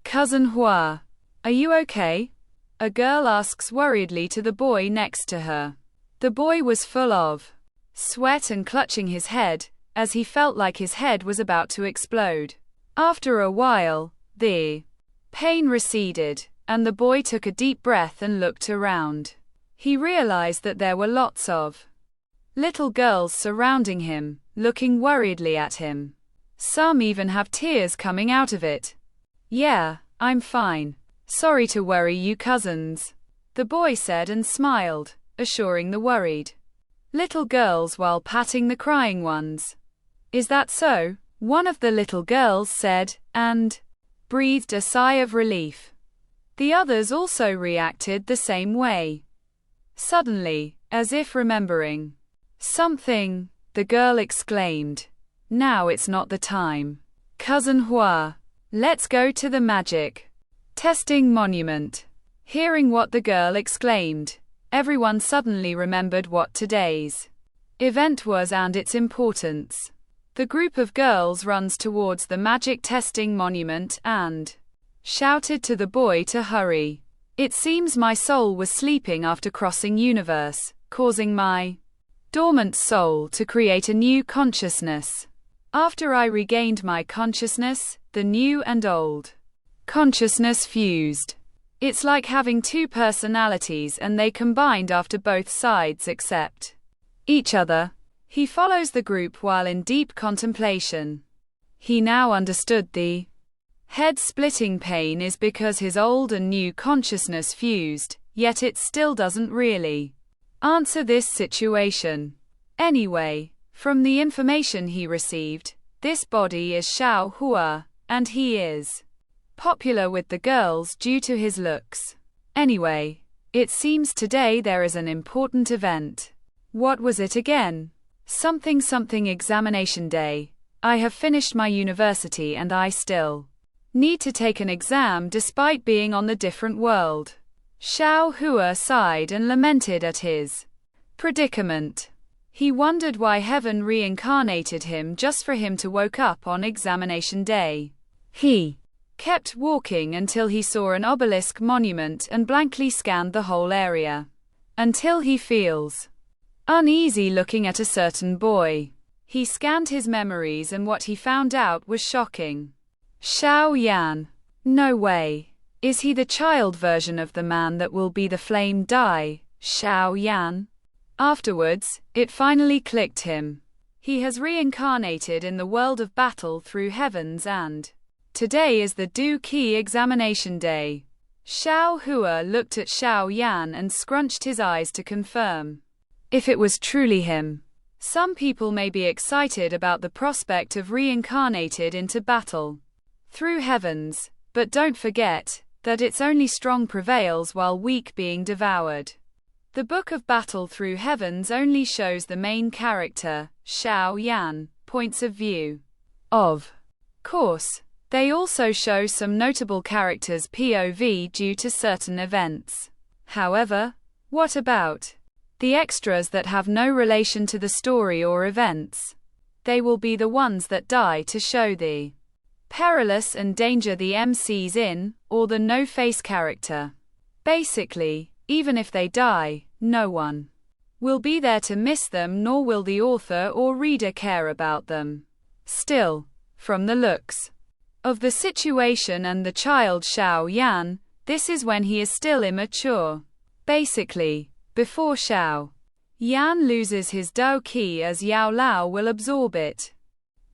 Cousin Hua, are you okay? A girl asks worriedly to the boy next to her. The boy was full of sweat and clutching his head, as he felt like his head was about to explode. After a while, the pain receded, and the boy took a deep breath and looked around. He realized that there were lots of little girls surrounding him, looking worriedly at him. Some even have tears coming out of it. Yeah, I'm fine. Sorry to worry you cousins, the boy said and smiled, assuring the worried little girls while patting the crying ones. Is that so? One of the little girls said, and breathed a sigh of relief. The others also reacted the same way. Suddenly, as if remembering something, the girl exclaimed, "Now it's not the time. Cousin Hua, let's go to the magic testing monument." Hearing what the girl exclaimed, everyone suddenly remembered what today's event was and its importance. The group of girls runs towards the magic testing monument and shouted to the boy to hurry. It seems my soul was sleeping after crossing universe, causing my dormant soul to create a new consciousness. After I regained my consciousness, the new and old consciousness fused. It's like having two personalities and they combined after both sides accept each other. He follows the group while in deep contemplation. He now understood the head-splitting pain is because his old and new consciousness fused, yet it still doesn't really answer this situation. Anyway, from the information he received, this body is Xiao Hua, and he is popular with the girls due to his looks. Anyway, it seems today there is an important event. What was it again? Something examination day. I have finished my university and I still need to take an exam despite being on the different world. Xiao Hua sighed and lamented at his predicament. He wondered why heaven reincarnated him just for him to woke up on examination day. He kept walking until he saw an obelisk monument and blankly scanned the whole area. Until he feels uneasy looking at a certain boy. He scanned his memories and what he found out was shocking. Xiao Yan. No way. Is he the child version of the man that will be the flame Dai, Xiao Yan? Afterwards, it finally clicked him. He has reincarnated in the world of battle through heavens and today is the Du Qi examination day. Xiao Hua looked at Xiao Yan and scrunched his eyes to confirm if it was truly him. Some people may be excited about the prospect of reincarnated into battle through heavens, but don't forget that it's only strong prevails while weak being devoured. The Book of Battle Through Heavens only shows the main character, Xiao Yan, points of view. Of course, they also show some notable characters' POV due to certain events. However, what about the extras that have no relation to the story or events? They will be the ones that die to show the perilous and danger the MC's in, or the no-face character. Basically, even if they die, no one will be there to miss them, nor will the author or reader care about them. Still, from the looks of the situation and the child Xiao Yan, this is when he is still immature. Basically, before Xiao Yan loses his Dao Qi as Yao Lao will absorb it.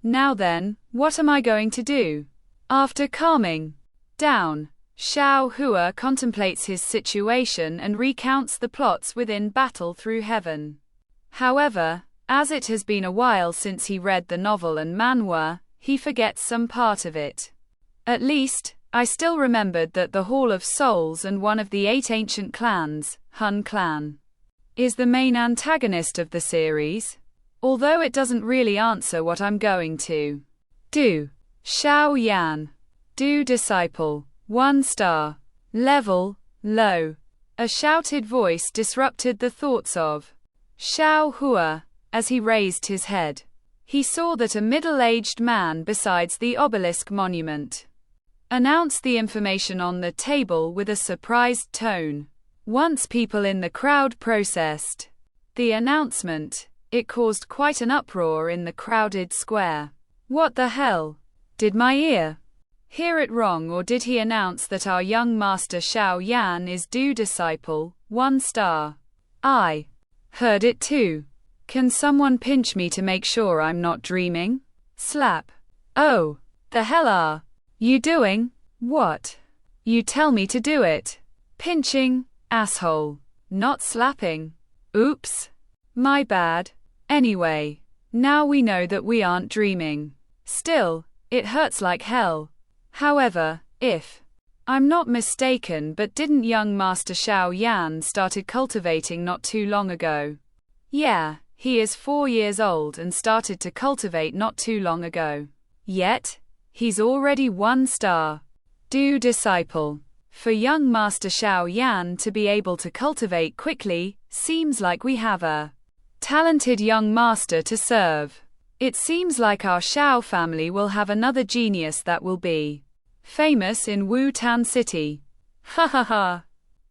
Now then, what am I going to do? After calming down, Xiao Hua contemplates his situation and recounts the plots within Battle Through Heaven. However, as it has been a while since he read the novel and manhwa, he forgets some part of it. At least, I still remembered that the Hall of Souls and one of the 8 ancient clans, Hun Clan, is the main antagonist of the series. Although it doesn't really answer what I'm going to do. Xiao Yan. Do disciple. 1 star. Level, low. A shouted voice disrupted the thoughts of Xiao Hua. As he raised his head, he saw that a middle-aged man besides the obelisk monument. announced the information on the table with a surprised tone. Once people in the crowd processed the announcement, it caused quite an uproar in the crowded square. What the hell? Did my ear hear it wrong, or did he announce that our young master Xiao Yan is due disciple, 1 star? I heard it too. Can someone pinch me to make sure I'm not dreaming? Slap. Oh, the hell are you doing? What? You tell me to do it. Pinching, asshole. Not slapping. Oops. My bad. Anyway, now we know that we aren't dreaming. Still, it hurts like hell. However, if I'm not mistaken, but didn't young Master Xiao Yan started cultivating not too long ago? Yeah, he is 4 years old and started to cultivate not too long ago. Yet, he's already 1 star. Due disciple. For young Master Xiao Yan to be able to cultivate quickly, seems like we have a talented young master to serve. It seems like our Xiao family will have another genius that will be famous in Wu-Tan City. Ha ha ha.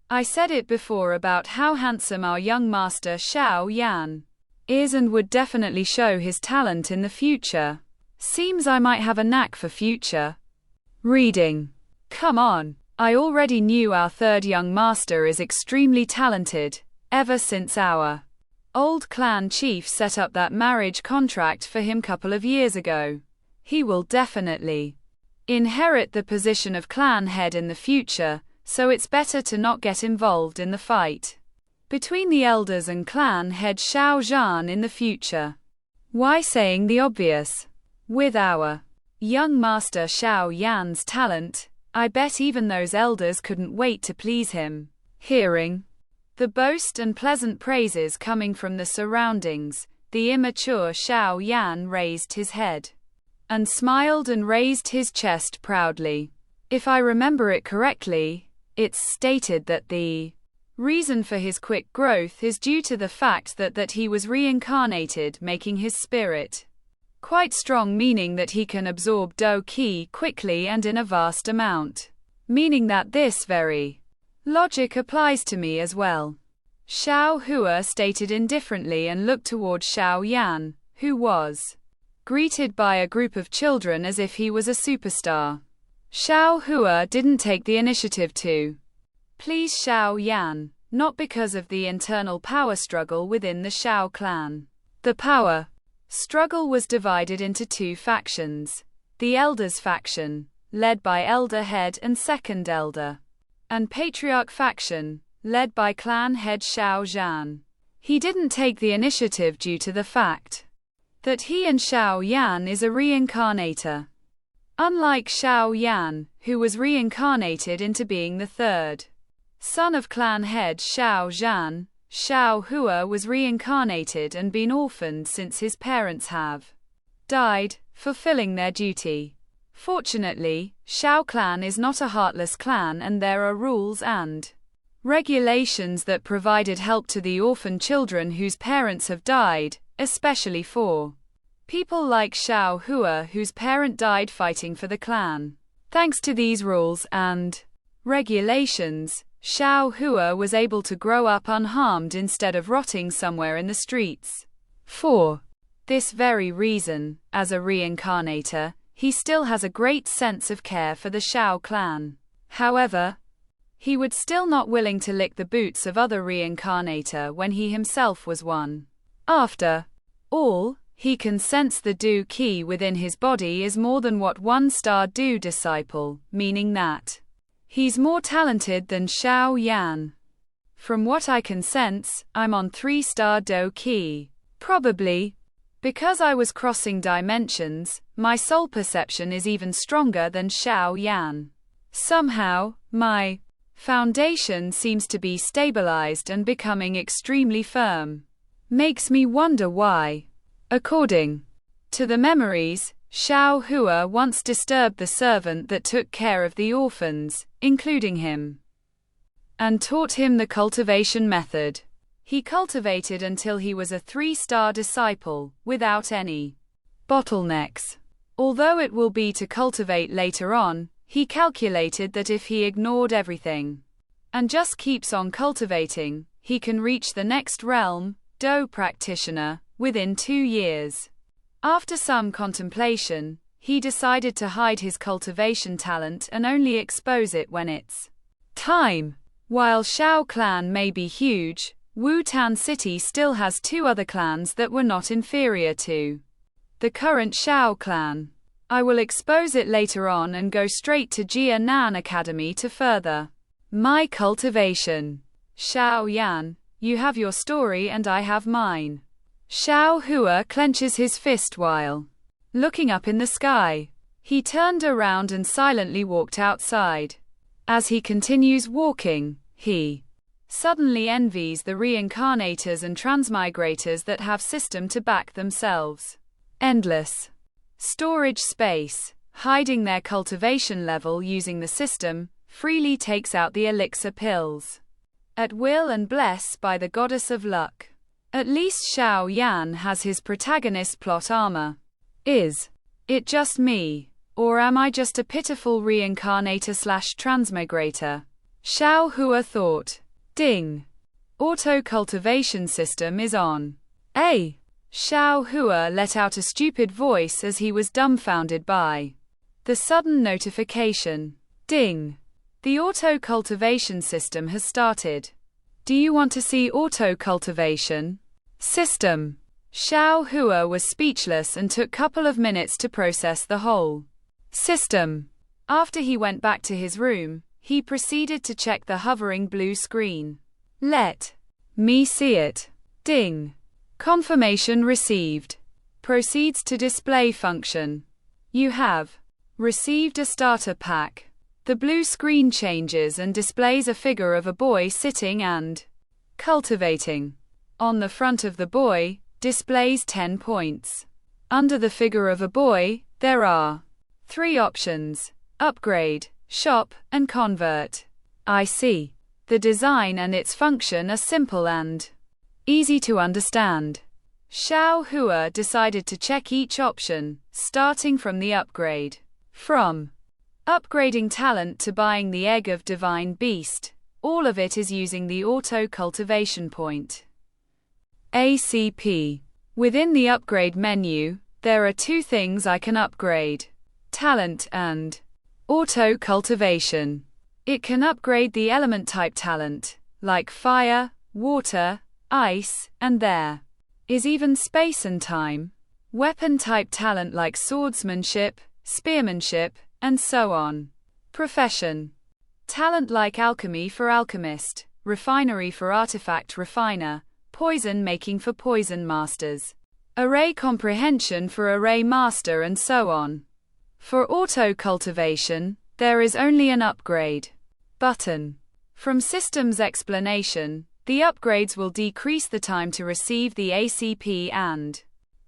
I said it before about how handsome our young master Xiao Yan is and would definitely show his talent in the future. Seems I might have a knack for future reading. Come on. I already knew our third young master is extremely talented, ever since our old clan chief set up that marriage contract for him couple of years ago. He will definitely inherit the position of clan head in the future, so it's better to not get involved in the fight between the elders and clan head Xiao Zhan in the future. Why saying the obvious? With our young master Xiao Yan's talent, I bet even those elders couldn't wait to please him. Hearing the boast and pleasant praises coming from the surroundings, the immature Xiao Yan raised his head and smiled and raised his chest proudly. If I remember it correctly, it's stated that the reason for his quick growth is due to the fact that he was reincarnated, making his spirit quite strong, meaning that he can absorb Do Qi quickly and in a vast amount. Meaning that this very logic applies to me as well. Xiao Hua stated indifferently and looked toward Xiao Yan, who was greeted by a group of children as if he was a superstar. Xiao Hua didn't take the initiative to please Xiao Yan, not because of the internal power struggle within the Xiao clan. The power struggle was divided into 2 factions. The Elders faction, led by Elder Head and Second Elder, and Patriarch faction, led by clan head Xiao Zhan. He didn't take the initiative due to the fact that he and Xiao Yan is a reincarnator. Unlike Xiao Yan, who was reincarnated into being the third son of clan head Xiao Zhan, Xiao Hua was reincarnated and been orphaned since his parents have died, fulfilling their duty. Fortunately, Xiao clan is not a heartless clan, and there are rules and regulations that provided help to the orphan children whose parents have died, especially for people like Xiao Hua whose parent died fighting for the clan. Thanks to these rules and regulations, Xiao Hua was able to grow up unharmed instead of rotting somewhere in the streets. For this very reason, as a reincarnator, he still has a great sense of care for the Xiao clan. However, he would still not willing to lick the boots of other reincarnator when he himself was one. After all, he can sense the Do Qi within his body is more than what 1-star Do disciple, meaning that he's more talented than Xiao Yan. From what I can sense, I'm on 3-star Do Qi. Probably because I was crossing dimensions, my soul perception is even stronger than Xiao Yan. Somehow, my foundation seems to be stabilized and becoming extremely firm. Makes me wonder why. According to the memories, Xiao Hua once disturbed the servant that took care of the orphans, including him, and taught him the cultivation method. He cultivated until he was a 3-star disciple, without any bottlenecks. Although it will be to cultivate later on, He calculated that if he ignored everything and just keeps on cultivating, he can reach the next realm, Btth practitioner, within 2 years. After some contemplation, he decided to hide his cultivation talent and only expose it when it's time. While Shao clan may be huge, Wu-Tan City still has 2 other clans that were not inferior to the current Shao clan. I will expose it later on and go straight to Jia Nan Academy to further my cultivation. Shao Yan, you have your story and I have mine. Shao Hua clenches his fist while looking up in the sky. He turned around and silently walked outside. As he continues walking, he suddenly envies the reincarnators and transmigrators that have system to back themselves. Endless storage space, hiding their cultivation level using the system, freely takes out the elixir pills at will and blessed by the goddess of luck. At least Shao Yan has his protagonist plot armor. Is it just me, or am I just a pitiful reincarnator/transmigrator? Shao Hua thought. Ding. Auto cultivation system is on. Shao Hua let out a stupid voice as he was dumbfounded by the sudden notification. Ding. The auto cultivation system has started. Do you want to see auto cultivation system? Shao Hua was speechless and took a couple of minutes to process the whole system. After he went back to his room, he proceeded to check the hovering blue screen. Let me see it. Ding. Confirmation received. Proceeds to display function. You have received a starter pack. The blue screen changes and displays a figure of a boy sitting and cultivating. On the front of the boy, displays 10 points. Under the figure of a boy, there are 3 options: upgrade, shop, and convert. I see. The design and its function are simple and easy to understand. Shao Hua decided to check each option, starting from the upgrade. From upgrading talent to buying the egg of divine beast, all of it is using the auto cultivation point. ACP. Within the upgrade menu, there are 2 things I can upgrade: talent and auto cultivation. It can upgrade the element type talent, like fire, water, ice, and there is even space and time. Weapon type talent like swordsmanship, spearmanship, and so on. Profession talent like alchemy for alchemist, refinery for artifact refiner, poison making for poison masters, array comprehension for array master, and so on. For auto cultivation, there is only an upgrade button. From systems explanation, the upgrades will decrease the time to receive the ACP and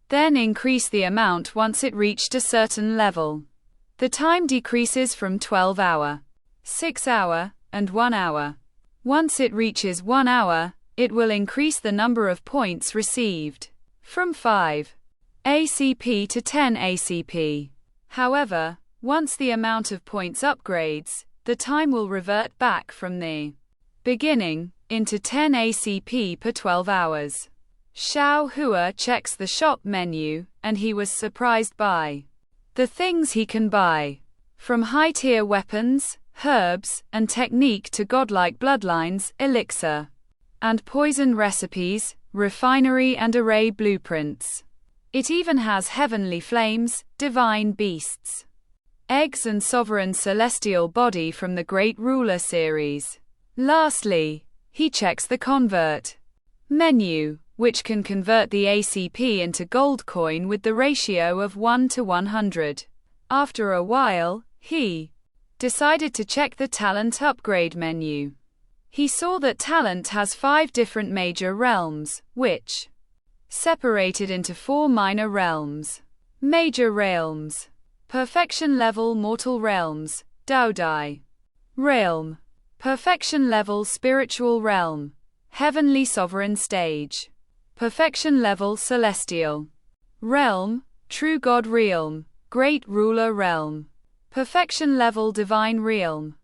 then increase the amount once it reached a certain level. The time decreases from 12 hour, 6 hour, and 1 hour. Once it reaches 1 hour, it will increase the number of points received from 5 ACP to 10 ACP. However, once the amount of points upgrades, the time will revert back from the beginning into 10 ACP per 12 hours. Shao Hua checks the shop menu, and he was surprised by the things he can buy. From high-tier weapons, herbs, and technique to godlike bloodlines, elixir, and poison recipes, refinery and array blueprints. It even has heavenly flames, divine beasts, eggs, and sovereign celestial body from the Great Ruler series. Lastly, he checks the convert menu, which can convert the ACP into gold coin with the ratio of 1 to 100. After a while, he decided to check the talent upgrade menu. He saw that talent has 5 different major realms, which separated into 4 minor realms. Major realms: perfection level mortal realms, Daodai realm; perfection level spiritual realm, heavenly sovereign stage; perfection level celestial realm, true god realm, great ruler realm; Perfection level divine realm.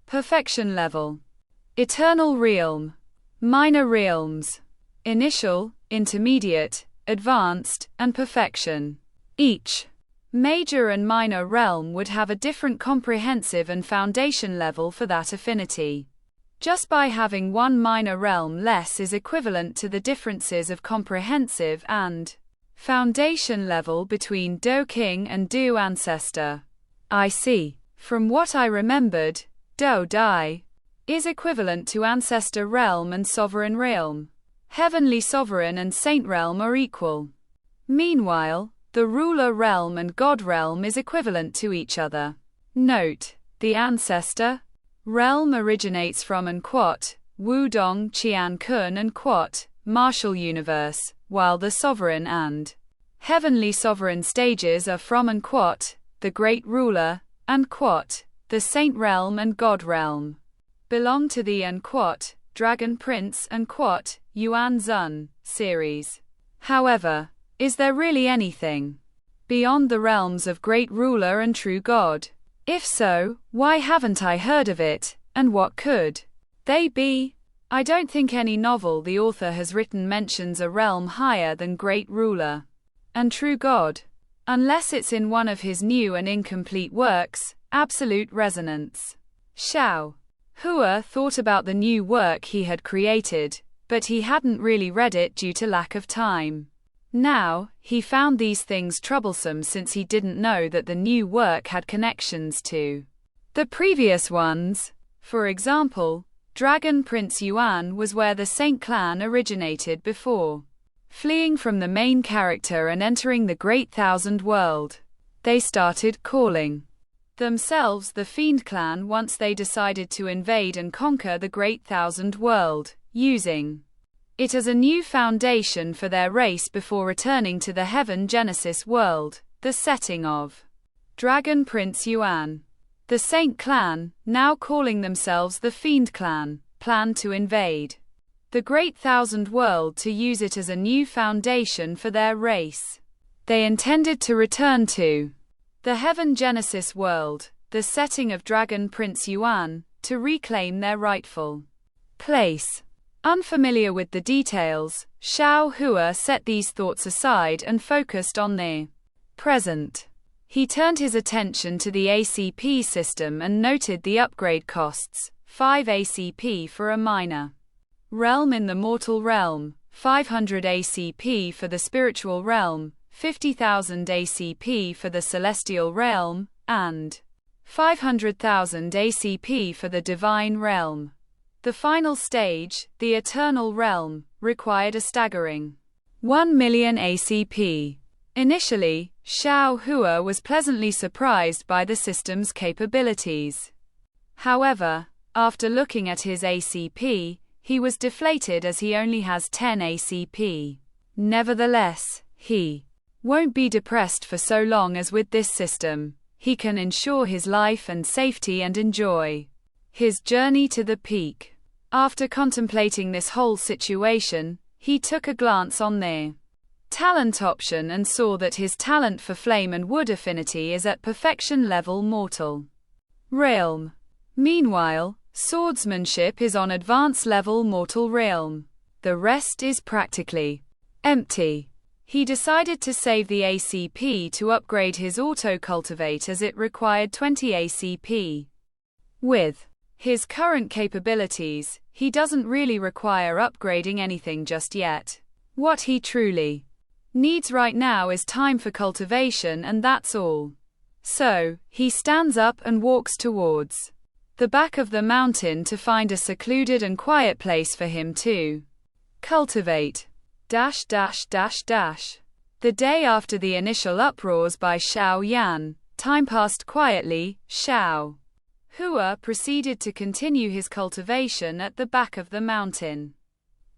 Perfection level. Eternal realm. Minor realms. Initial, intermediate, advanced, and perfection. Each major and minor realm would have a different comprehensive and foundation level for that affinity. Just by having one minor realm less is equivalent to the differences of comprehensive and foundation level between Do King and Do Ancestor. I see. From what I remembered, Do Dai is equivalent to Ancestor Realm and Sovereign Realm. Heavenly Sovereign and Saint Realm are equal. Meanwhile, the Ruler Realm and God Realm is equivalent to each other. Note: the Ancestor Realm originates from Unquat, Wudong Qian Kun and Quat, Martial Universe, while the Sovereign and Heavenly Sovereign stages are from Unquat, the Great Ruler, and Quat, the Saint Realm and God Realm. Belong to the Unquat, Dragon Prince and Quat, Yuan Zun series. However, is there really anything beyond the realms of Great Ruler and True God? If so, why haven't I heard of it, and what could they be? I don't think any novel the author has written mentions a realm higher than Great Ruler and True God, unless it's in one of his new and incomplete works, Absolute Resonance. Xiao Hua thought about the new work he had created, but he hadn't really read it due to lack of time. Now, he found these things troublesome since he didn't know that the new work had connections to the previous ones. For example, Dragon Prince Yuan was where the Saint clan originated before fleeing from the main character and entering the Great Thousand World. They started calling themselves the Fiend Clan once they decided to invade and conquer the Great Thousand World, using it as a new foundation for their race before returning to the Heaven Genesis world, the setting of Dragon Prince Yuan. The Saint Clan, now calling themselves the Fiend Clan, planned to invade the Great Thousand World to use it as a new foundation for their race. They intended to return to the Heaven Genesis world, the setting of Dragon Prince Yuan, to reclaim their rightful place. Unfamiliar with the details, Xiao Hua set these thoughts aside and focused on the present. He turned his attention to the ACP system and noted the upgrade costs: 5 ACP for a minor realm in the mortal realm, 500 ACP for the spiritual realm, 50,000 ACP for the celestial realm, and 500,000 ACP for the divine realm. The final stage, the eternal realm, required a staggering 1 million ACP. Initially, Xiao Hua was pleasantly surprised by the system's capabilities. However, after looking at his ACP, he was deflated as he only has 10 ACP. Nevertheless, he won't be depressed for so long as with this system, he can ensure his life and safety and enjoy his journey to the peak. After contemplating this whole situation, he took a glance on the talent option and saw that his talent for flame and wood affinity is at perfection level mortal realm. Meanwhile, swordsmanship is on advanced level mortal realm. The rest is practically empty. He decided to save the ACP to upgrade his auto-cultivate as it required 20 ACP. With his current capabilities, he doesn't really require upgrading anything just yet. What he truly needs right now is time for cultivation, and that's all. So, he stands up and walks towards the back of the mountain to find a secluded and quiet place for him to cultivate. The day after the initial uproars by Xiao Yan, time passed quietly. Xiao Hua proceeded to continue his cultivation at the back of the mountain.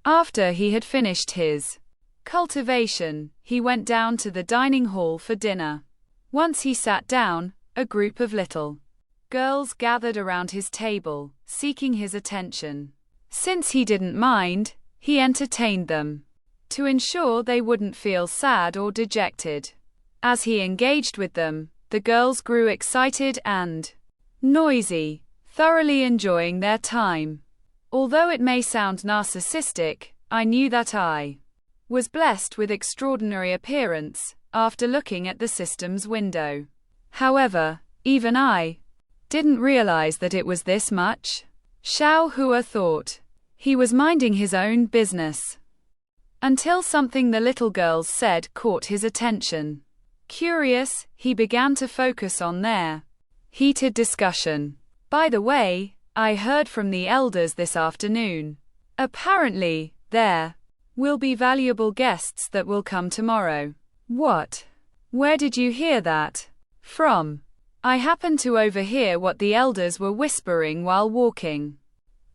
After he had finished his cultivation, he went down to the dining hall for dinner. Once he sat down, a group of little girls gathered around his table, seeking his attention. Since he didn't mind, he entertained them to ensure they wouldn't feel sad or dejected. As he engaged with them, the girls grew excited and noisy, thoroughly enjoying their time. Although it may sound narcissistic, I knew that I was blessed with extraordinary appearance after looking at the system's window. However, even I didn't realize that it was this much. Xiao Hua thought he was minding his own business until something the little girls said caught his attention. Curious, he began to focus on their heated discussion. By the way, I heard from the elders this afternoon. Apparently, there will be valuable guests that will come tomorrow. What? Where did you hear that from? I happened to overhear what the elders were whispering while walking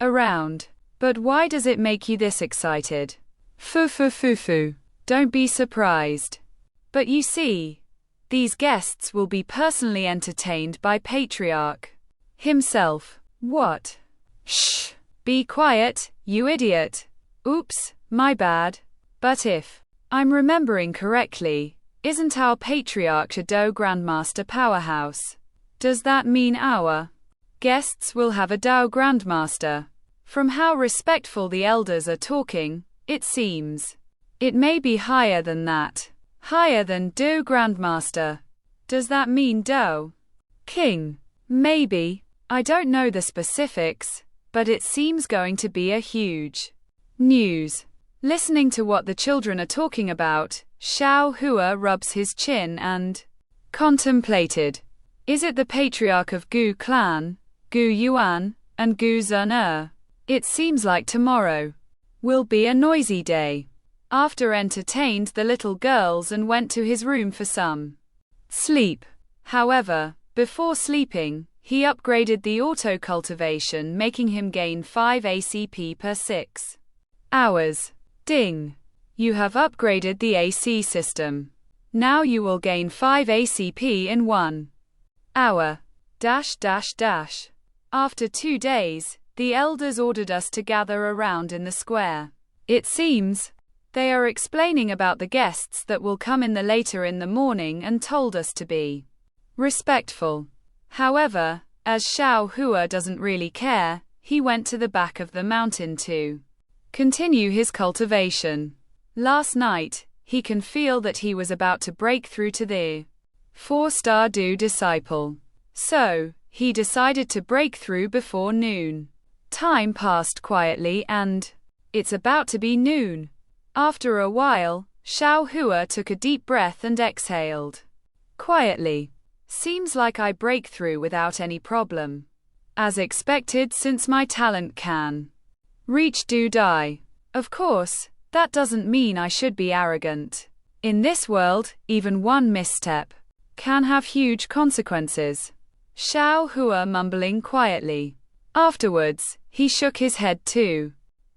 around. But why does it make you this excited? Fu. Don't be surprised. But you see, these guests will be personally entertained by Patriarch himself. What? Shh! Be quiet, you idiot. Oops, my bad. But if I'm remembering correctly, isn't our Patriarch a Dao Grandmaster powerhouse? Does that mean our guests will have a Dao Grandmaster? From how respectful the elders are talking, it seems it may be higher than that. Higher than Dao Grandmaster. Does that mean Dao King? Maybe. I don't know the specifics, but it seems going to be a huge news. Listening to what the children are talking about, Xiao Hua rubs his chin and contemplated. Is it the patriarch of Gu clan, Gu Yuan, and Gu Zun? It seems like tomorrow will be a noisy day. After entertained the little girls and went to his room for some sleep. However, before sleeping, he upgraded the auto cultivation, making him gain 5 ACP per 6 hours. Ding! You have upgraded the AC system. Now you will gain 5 ACP in 1 hour. After 2 days, the elders ordered us to gather around in the square. It seems they are explaining about the guests that will come in later in the morning and told us to be respectful. However, as Xiao Hua doesn't really care, he went to the back of the mountain to continue his cultivation. Last night, he can feel that he was about to break through to the 4-star Do disciple. So, he decided to break through before noon. Time passed quietly and it's about to be noon. After a while, Xiao Hua took a deep breath and exhaled quietly. Seems like I break through without any problem. As expected, since my talent can reach Do Dai. Of course, that doesn't mean I should be arrogant. In this world, even one misstep can have huge consequences. Xiao Hua mumbling quietly. Afterwards, he shook his head to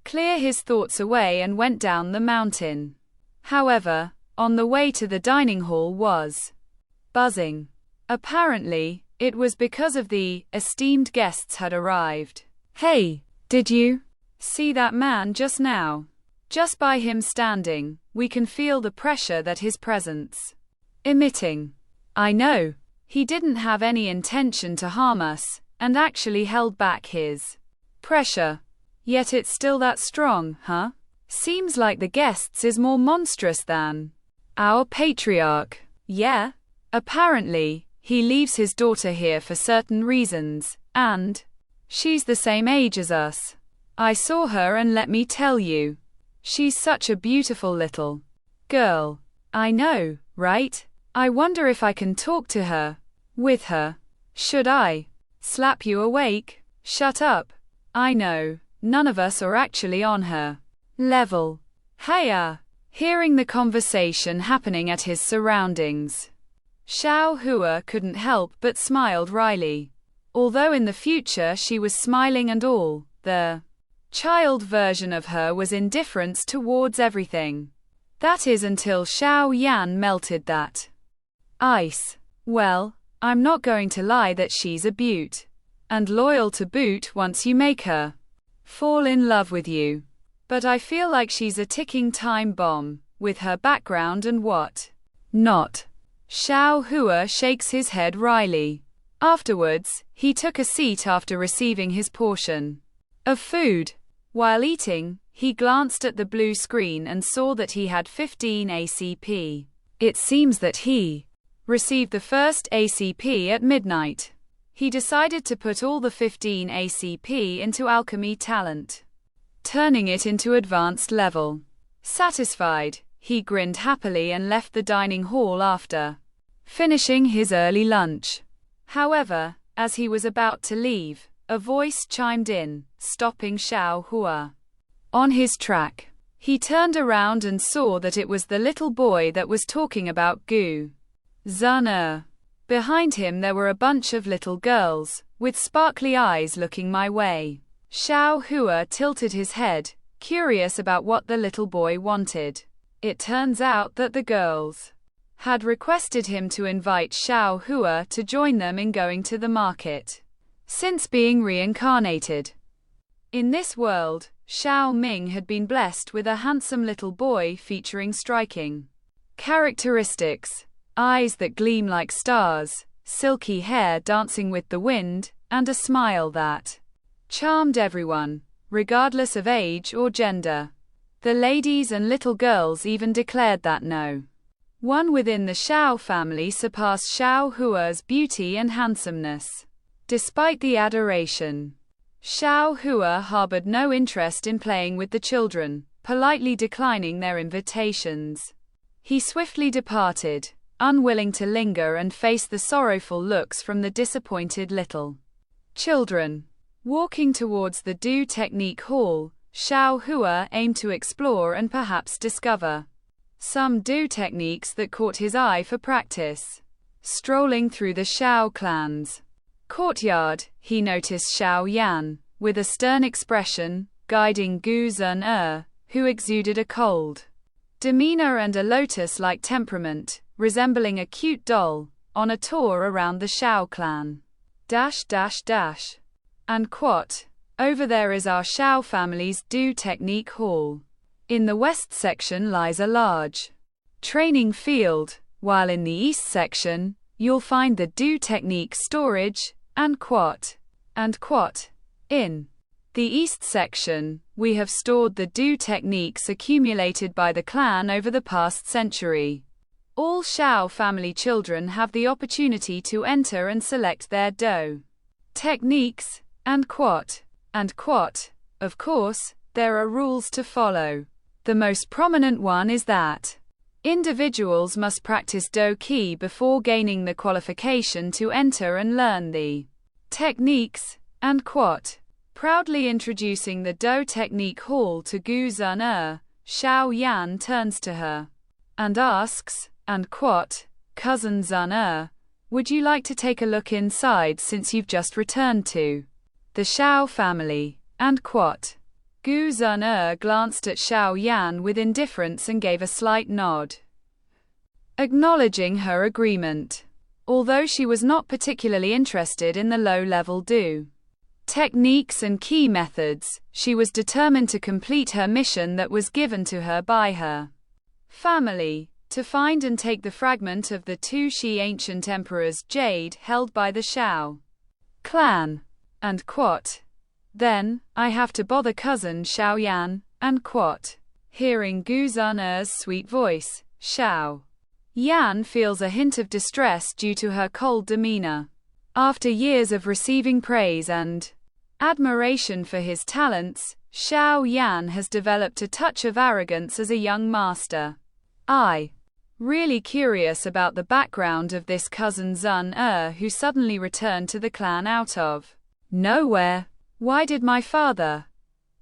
clear his thoughts away and went down the mountain. However, on the way to the dining hall was buzzing. Apparently, it was because of the esteemed guests had arrived. Hey, did you see that man just now? Just by him standing, we can feel the pressure that his presence emitting. I know, he didn't have any intention to harm us, and actually held back his pressure. Yet it's still that strong, huh? Seems like the guests is more monstrous than our patriarch. Yeah? Apparently, he leaves his daughter here for certain reasons, and she's the same age as us. I saw her and let me tell you, she's such a beautiful little girl. I know, right? I wonder if I can talk to her, with her. Should I slap you awake? Shut up. I know, none of us are actually on her level. Heya! Hearing the conversation happening at his surroundings, Xiao Hua couldn't help but smiled wryly. Although in the future she was smiling and all, the child version of her was indifference towards everything. That is until Xiao Yan melted that ice. Well, I'm not going to lie that she's a beaut. And loyal to boot once you make her fall in love with you. But I feel like she's a ticking time bomb, with her background and what not. Xiao Hua shakes his head wryly. Afterwards, he took a seat after receiving his portion of food. While eating, he glanced at the blue screen and saw that he had 15 ACP. It seems that he received the first ACP at midnight. He decided to put all the 15 ACP into alchemy talent, turning it into advanced level. Satisfied, he grinned happily and left the dining hall after finishing his early lunch. However, as he was about to leave, a voice chimed in, stopping Xiao Hua on his track. He turned around and saw that it was the little boy that was talking about Gu Zun. Behind him there were a bunch of little girls, with sparkly eyes looking my way. Xiao Hua tilted his head, curious about what the little boy wanted. It turns out that the girls had requested him to invite Xiao Hua to join them in going to the market. Since being reincarnated in this world, Xiao Ming had been blessed with a handsome little boy featuring striking characteristics: eyes that gleam like stars, silky hair dancing with the wind, and a smile that charmed everyone, regardless of age or gender. The ladies and little girls even declared that no one within the Xiao family surpassed Xiao Hua's beauty and handsomeness. Despite the adoration, Xiao Hua harbored no interest in playing with the children, politely declining their invitations. He swiftly departed, unwilling to linger and face the sorrowful looks from the disappointed little children. Walking towards the Do Technique Hall, Xiao Hua aimed to explore and perhaps discover some Do techniques that caught his eye for practice. Strolling through the Xiao clan's courtyard, he noticed Xiao Yan, with a stern expression, guiding Gu Zun, who exuded a cold demeanor and a lotus-like temperament, resembling a cute doll, on a tour around the Xiao clan. And quote, over there is our Xiao family's Do Technique Hall. In the west section lies a large training field, while in the east section, you'll find the Do Technique storage, and quote. In the east section, we have stored the Do techniques accumulated by the clan over the past century. All Xiao family children have the opportunity to enter and select their Do techniques, and quote. Of course, there are rules to follow. The most prominent one is that individuals must practice Do Qi before gaining the qualification to enter and learn the techniques, and quote. Proudly introducing the Do Technique Hall to Gu Zun, Xiao Yan turns to her and asks, and quote, Cousin Zun, would you like to take a look inside since you've just returned to the Xiao family, and quote. Gu Zun glanced at Xiao Yan with indifference and gave a slight nod, acknowledging her agreement. Although she was not particularly interested in the low-level Do techniques and key methods, she was determined to complete her mission that was given to her by her family, to find and take the fragment of the Tu Shi ancient emperor's jade held by the Xiao clan, and quote. Then, I have to bother cousin Xiao Yan, and quote. Hearing Gu Zun's sweet voice, Xiao Yan feels a hint of distress due to her cold demeanor. After years of receiving praise and admiration for his talents, Xiao Yan has developed a touch of arrogance as a young master. Really curious about the background of this cousin Zun who suddenly returned to the clan out of nowhere. Why did my father,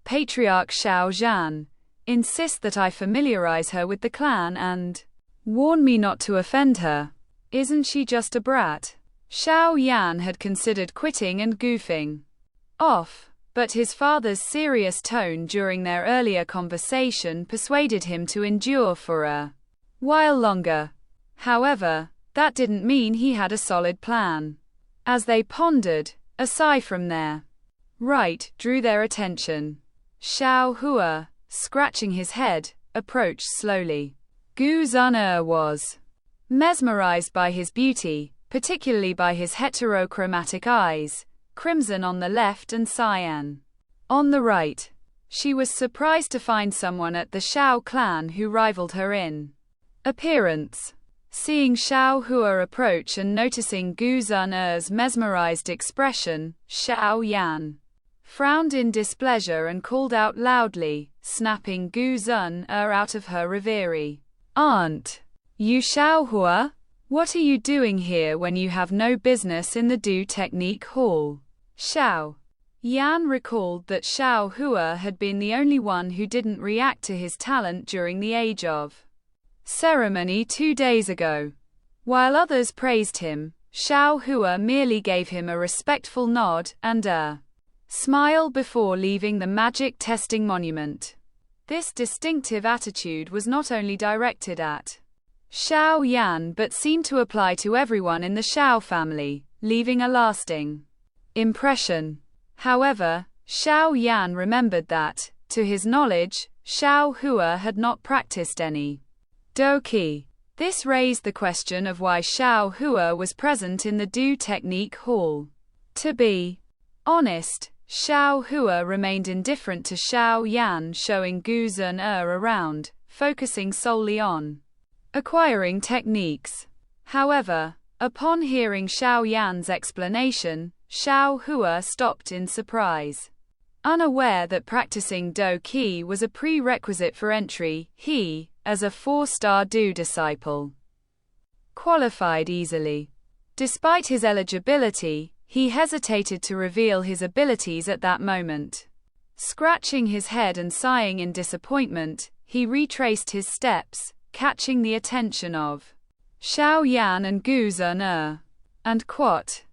Patriarch Xiao Zhan, insist that I familiarize her with the clan and warn me not to offend her? Isn't she just a brat? Xiao Yan had considered quitting and goofing off, but his father's serious tone during their earlier conversation persuaded him to endure for a while longer. However, that didn't mean he had a solid plan. As they pondered, a sigh from their right drew their attention. Xiao Hua, scratching his head, approached slowly. Gu Zun was Mesmerized by his beauty, particularly by his heterochromatic eyes, crimson on the left and cyan on the right. She was surprised to find someone at the Shao clan who rivaled her in appearance. Seeing Xiao Hua approach and noticing Gu Zun'er's mesmerized expression, Xiao Yan frowned in displeasure and called out loudly, snapping Gu Zun'er out of her reverie. "Aren't you Xiao Hua? What are you doing here when you have no business in the Btth hall?" Xiao Yan recalled that Xiao Hua had been the only one who didn't react to his talent during the age of ceremony 2 days ago. While others praised him, Xiao Hua merely gave him a respectful nod and a smile before leaving the magic testing monument. This distinctive attitude was not only directed at Xiao Yan but seemed to apply to everyone in the Xiao family, leaving a lasting impression. However, Xiao Yan remembered that, to his knowledge, Xiao Hua had not practiced any Btth. This raised the question of why Xiao Hua was present in the Btth hall. To be honest, Xiao Hua remained indifferent to Xiao Yan showing Gu Zun'er around, focusing solely on acquiring techniques. However, upon hearing Xiao Yan's explanation, Xiao Hua stopped in surprise. Unaware that practicing Btth was a prerequisite for entry, he, as a 4-star Do disciple, qualified easily. Despite his eligibility, he hesitated to reveal his abilities at that moment. Scratching his head and sighing in disappointment, he retraced his steps, catching the attention of Xiao Yan and Gu Zun'er. "And quote,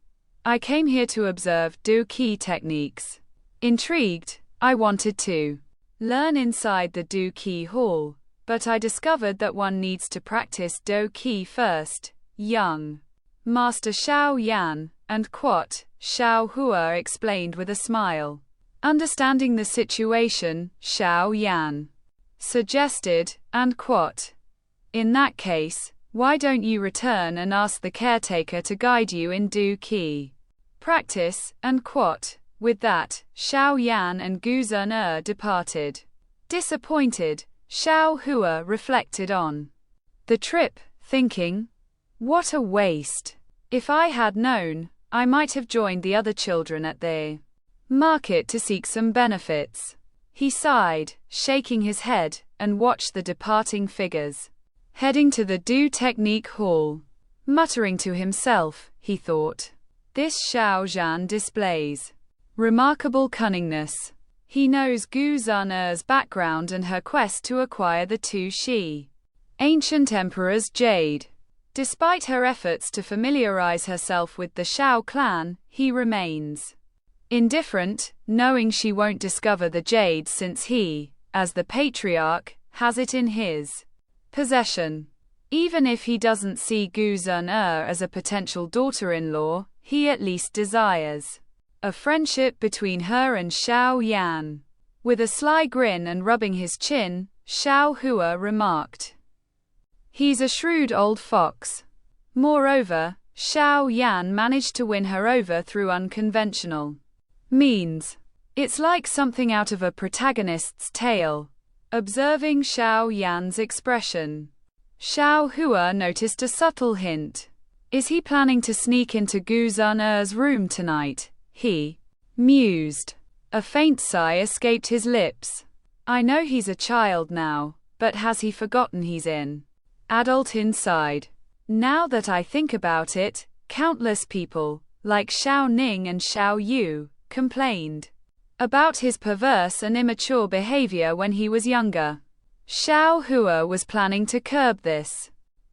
I came here to observe Btth techniques. Intrigued, I wanted to learn inside the Btth hall, but I discovered that one needs to practice Btth first." Young Master Xiao Yan, and quote, Xiao Hua explained with a smile. Understanding the situation, Xiao Yan suggested, and quote, in that case, why don't you return and ask the caretaker to guide you in Btth practice, and quote. With that, Xiao Yan and Gu Zun'er departed. Disappointed, Xiao Hua reflected on the trip, thinking, what a waste. If I had known, I might have joined the other children at the market to seek some benefits. He sighed, shaking his head, and watched the departing figures. Heading to the Btth hall. Muttering to himself, he thought, this Xiao Zhan displays remarkable cunningness. He knows Gu Zun'er's background and her quest to acquire the Tu Shi, ancient emperor's jade. Despite her efforts to familiarize herself with the Shao clan, he remains indifferent, knowing she won't discover the jade since he, as the patriarch, has it in his possession. Even if he doesn't see Gu Zun'er as a potential daughter-in-law, he at least desires a friendship between her and Xiao Yan. With a sly grin and rubbing his chin, Xiao Hua remarked, he's a shrewd old fox. Moreover, Xiao Yan managed to win her over through unconventional means. It's like something out of a protagonist's tale. Observing Xiao Yan's expression, Xiao Hua noticed a subtle hint. Is he planning to sneak into Gu Zun'er's room tonight? He mused. A faint sigh escaped his lips. I know he's a child now, but has he forgotten he's an adult inside? Now that I think about it, countless people, like Xiao Ning and Xiao Yu, complained about his perverse and immature behavior when he was younger. Xiao Hua was planning to curb this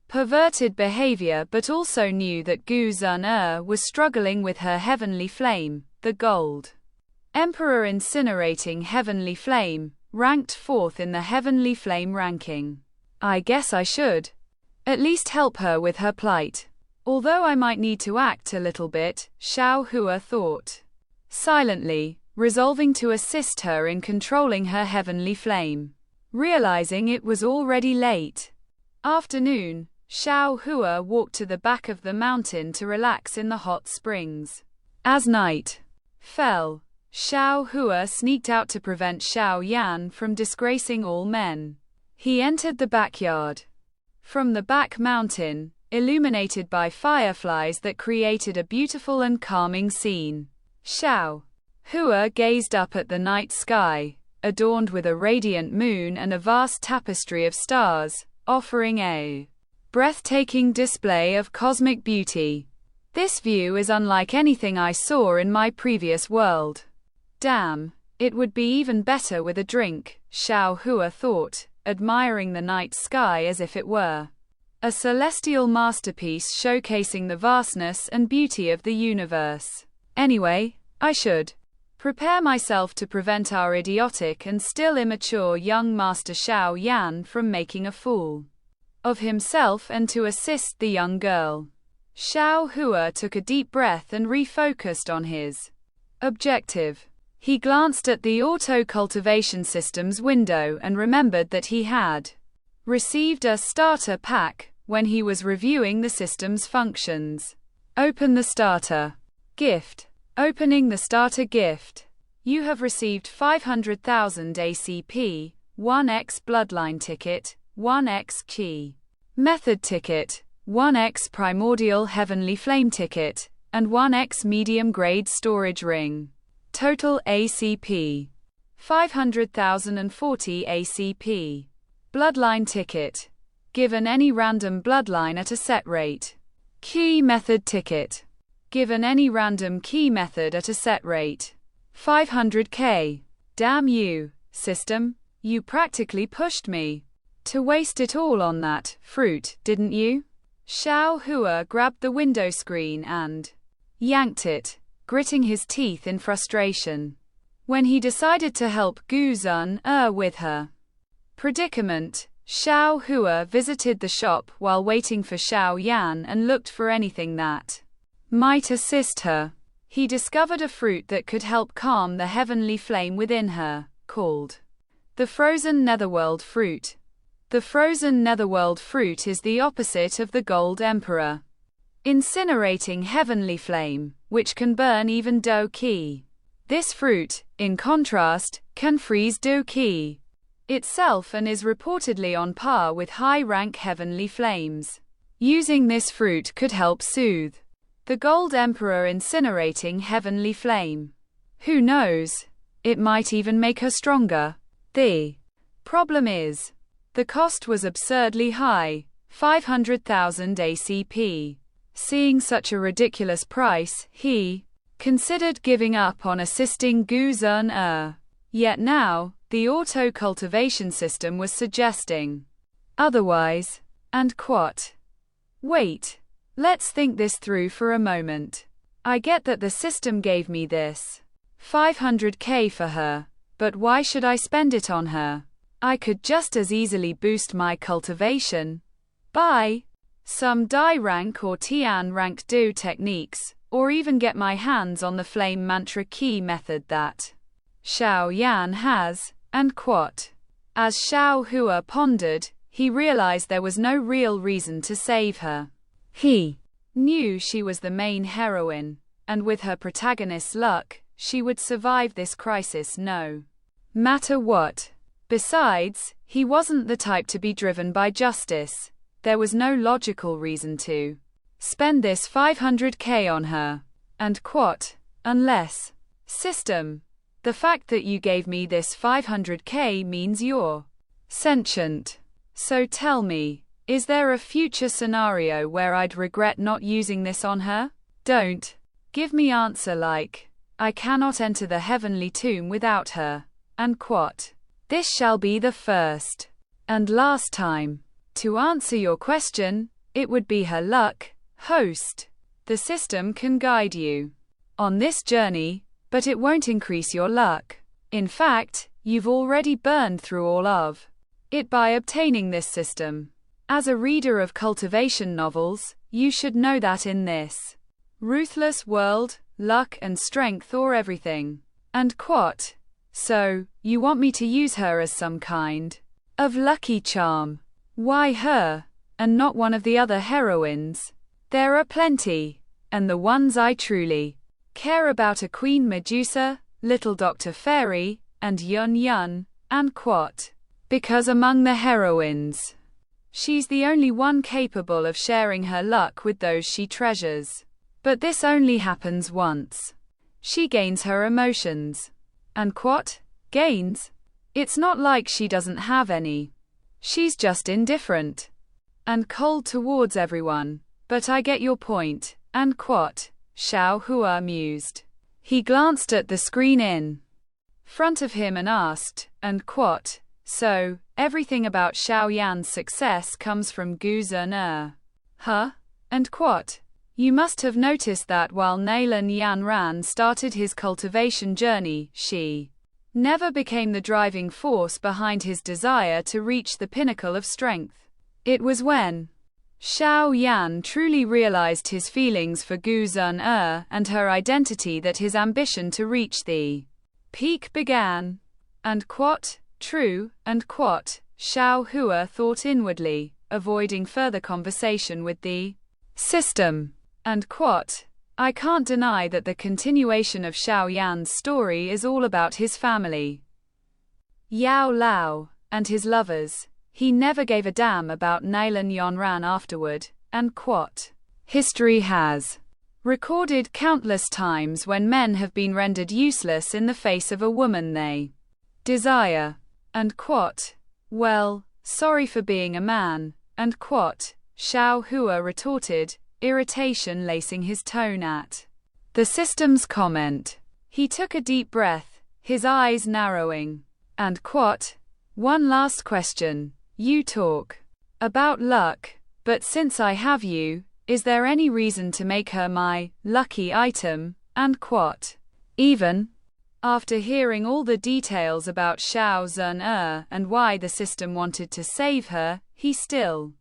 perverted behavior but also knew that Gu Zun'er was struggling with her heavenly flame, the gold emperor incinerating heavenly flame, ranked 4th in the heavenly flame ranking. I guess I should at least help her with her plight. Although I might need to act a little bit, Xiao Hua thought. Silently, resolving to assist her in controlling her heavenly flame. Realizing it was already late afternoon, Xiao Hua walked to the back of the mountain to relax in the hot springs. As night fell, Xiao Hua sneaked out to prevent Xiao Yan from disgracing all men. He entered the backyard. From the back mountain, illuminated by fireflies that created a beautiful and calming scene, Xiao Hua gazed up at the night sky, adorned with a radiant moon and a vast tapestry of stars, offering a breathtaking display of cosmic beauty. This view is unlike anything I saw in my previous world. Damn, it would be even better with a drink, Xiao Hua thought, admiring the night sky as if it were a celestial masterpiece showcasing the vastness and beauty of the universe. Anyway, I should prepare myself to prevent our idiotic and still immature young master Xiao Yan from making a fool of himself and to assist the young girl. Xiao Hua took a deep breath and refocused on his objective. He glanced at the auto-cultivation system's window and remembered that he had received a starter pack when he was reviewing the system's functions. Open the starter gift. Opening the starter gift. You have received 500,000 ACP, 1x bloodline ticket, 1x key method ticket, 1x primordial heavenly flame ticket, and 1x medium grade storage ring. Total ACP 500,040 ACP. Bloodline ticket. Given any random bloodline at a set rate. Key method ticket. Given any random key method at a set rate. 500k. Damn you, system, you practically pushed me to waste it all on that fruit, didn't you? Xiao Hua grabbed the window screen and yanked it, gritting his teeth in frustration. When he decided to help Gu Zun with her predicament, Xiao Hua visited the shop while waiting for Xiao Yan and looked for anything that might assist her. He discovered a fruit that could help calm the heavenly flame within her, called the frozen netherworld fruit. The frozen netherworld fruit is the opposite of the gold emperor, incinerating heavenly flame, which can burn even Do Qi. This fruit, in contrast, can freeze Do Qi itself and is reportedly on par with high-rank heavenly flames. Using this fruit could help soothe the gold emperor incinerating heavenly flame. Who knows? It might even make her stronger. The problem is, the cost was absurdly high, 500,000 ACP. Seeing such a ridiculous price, he considered giving up on assisting Gu Zun. Yet now, the auto-cultivation system was suggesting otherwise. And quote, wait, let's think this through for a moment. I get that the system gave me this 500k for her, but why should I spend it on her? I could just as easily boost my cultivation by some Dai rank or Tian rank Do techniques, or even get my hands on the flame mantra key method that Xiao Yan has, and quote. As Xiao Hua pondered, he realized there was no real reason to save her. He knew she was the main heroine, and with her protagonist's luck, she would survive this crisis no matter what. Besides, he wasn't the type to be driven by justice. There was no logical reason to spend this 500k on her. And quote, unless, system, the fact that you gave me this 500k means you're sentient. So tell me, is there a future scenario where I'd regret not using this on her? Don't give me answer like, I cannot enter the heavenly tomb without her. And quote. This shall be the first and last time. To answer your question, it would be her luck, host. The system can guide you on this journey, but it won't increase your luck. In fact, you've already burned through all of it by obtaining this system. As a reader of cultivation novels, you should know that in this ruthless world, luck and strength are everything. And quote. So, you want me to use her as some kind of lucky charm? Why her? and not one of the other heroines. There are plenty, and the ones I truly care about are Queen Medusa, Little Dr. Fairy, and Yun Yun, and Quat. Because among the heroines, she's the only one capable of sharing her luck with those she treasures. But this only happens once. She gains her emotions. And Quat gains? It's not like she doesn't have any. She's just indifferent and cold towards everyone. But I get your point, and Quat, Xiao Hua mused. He glanced at the screen in front of him and asked, and Quat, so, everything about Xiao Yan's success comes from Gu Zhen. Huh? And Quat, you must have noticed that while Nalan Yanran started his cultivation journey, she never became the driving force behind his desire to reach the pinnacle of strength. It was when Xiao Yan truly realized his feelings for Gu Zhen and her identity that his ambition to reach the peak began. And Quat, true, and Quat, Xiao Hua thought inwardly, avoiding further conversation with the system. And Quat, I can't deny that the continuation of Xiao Yan's story is all about his family, Yao Lao, and his lovers. He never gave a damn about Nalan Yanran afterward, and Quat. History has recorded countless times when men have been rendered useless in the face of a woman they desire. And Quat, well, sorry for being a man, and Quat, Xiao Hua retorted, irritation lacing his tone at the system's comment. He took a deep breath, his eyes narrowing. And Quat, one last question. You talk about luck, but since I have you, is there any reason to make her my lucky item? And Quat, even after hearing all the details about Xiao Zhen and why the system wanted to save her, he still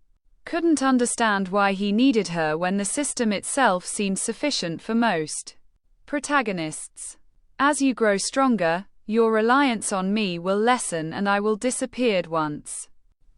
couldn't understand why he needed her when the system itself seemed sufficient for most protagonists. As you grow stronger, your reliance on me will lessen and I will disappear once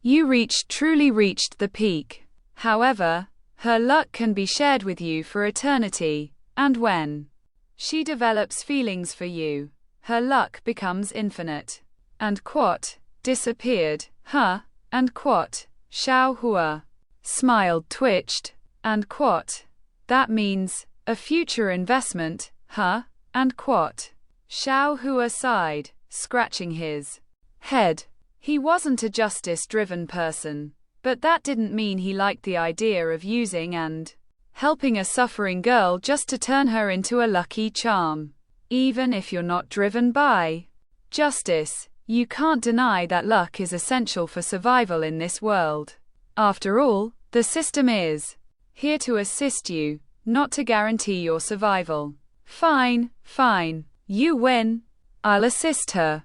you truly reached the peak. However, her luck can be shared with you for eternity, and when she develops feelings for you, her luck becomes infinite. And Quat disappeared, huh? And Quat, Xiao Hua smiled, twitched. And Quat, that means a future investment, huh? And Quat, Xiao Hua sighed, scratching his head. He wasn't a justice-driven person, but that didn't mean he liked the idea of using and helping a suffering girl just to turn her into a lucky charm. Even if you're not driven by justice, you can't deny that luck is essential for survival in this world. After all, the system is here to assist you, not to guarantee your survival. Fine, fine. You win. I'll assist her.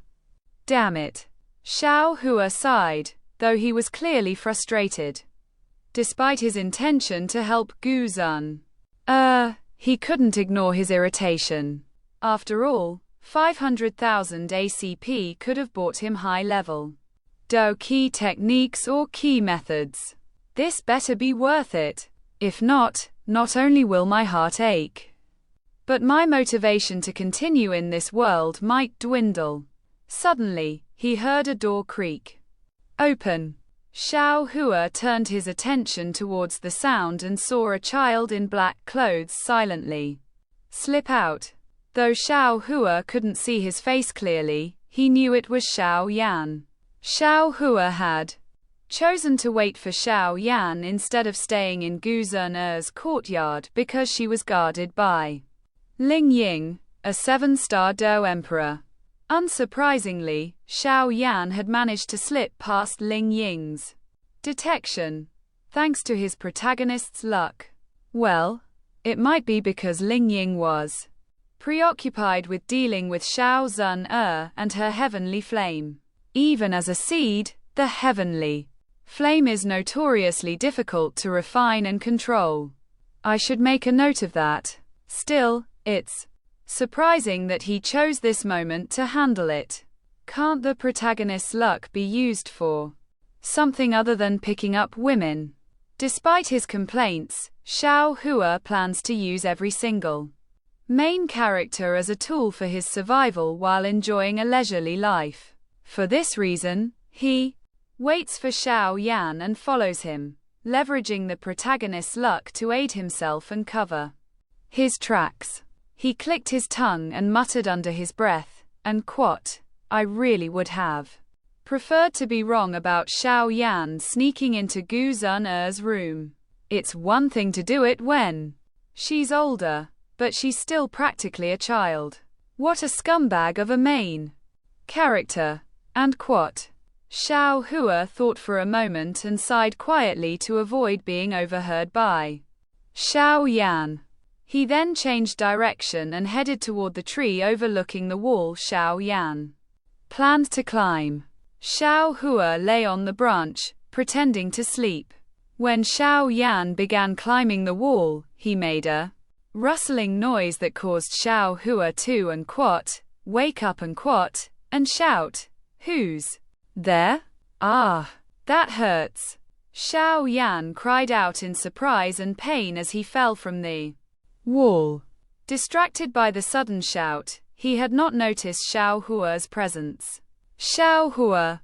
Damn it. Xiao Hua sighed, though he was clearly frustrated. Despite his intention to help Gu Zhen, he couldn't ignore his irritation. After all, 500,000 ACP could have bought him high-level Do key techniques or key methods. This better be worth it. If not, not only will my heart ache, but my motivation to continue in this world might dwindle. Suddenly, he heard a door creak open. Xiao Hua turned his attention towards the sound and saw a child in black clothes silently slip out. Though Xiao Hua couldn't see his face clearly, he knew it was Xiao Yan. Xiao Hua had chosen to wait for Xiao Yan instead of staying in Gu Zhen's courtyard because she was guarded by Ling Ying, a 7-star Do Emperor. Unsurprisingly, Xiao Yan had managed to slip past Ling Ying's detection, thanks to his protagonist's luck. Well, it might be because Ling Ying was preoccupied with dealing with Xiao Zhen and her heavenly flame. Even as a seed, the heavenly flame is notoriously difficult to refine and control. I should make a note of that. Still, it's surprising that he chose this moment to handle it. Can't the protagonist's luck be used for something other than picking up women? Despite his complaints, Xiao Hua plans to use every single main character as a tool for his survival while enjoying a leisurely life. For this reason, he waits for Xiao Yan and follows him, leveraging the protagonist's luck to aid himself and cover his tracks. He clicked his tongue and muttered under his breath, and quote, "I really would have preferred to be wrong about Xiao Yan sneaking into Gu Zun-er's room. It's one thing to do it when she's older, but she's still practically a child. What a scumbag of a main character." And quote. Xiao Hua thought for a moment and sighed quietly to avoid being overheard by Xiao Yan. He then changed direction and headed toward the tree overlooking the wall Xiao Yan planned to climb. Xiao Hua lay on the branch, pretending to sleep. When Xiao Yan began climbing the wall, he made a rustling noise that caused Xiao Hua to and quote, wake up and quote, and shout, "Who's there? Ah, that hurts." Xiao Yan cried out in surprise and pain as he fell from the wall. Distracted by the sudden shout, he had not noticed Xiao Hua's presence. Xiao Hua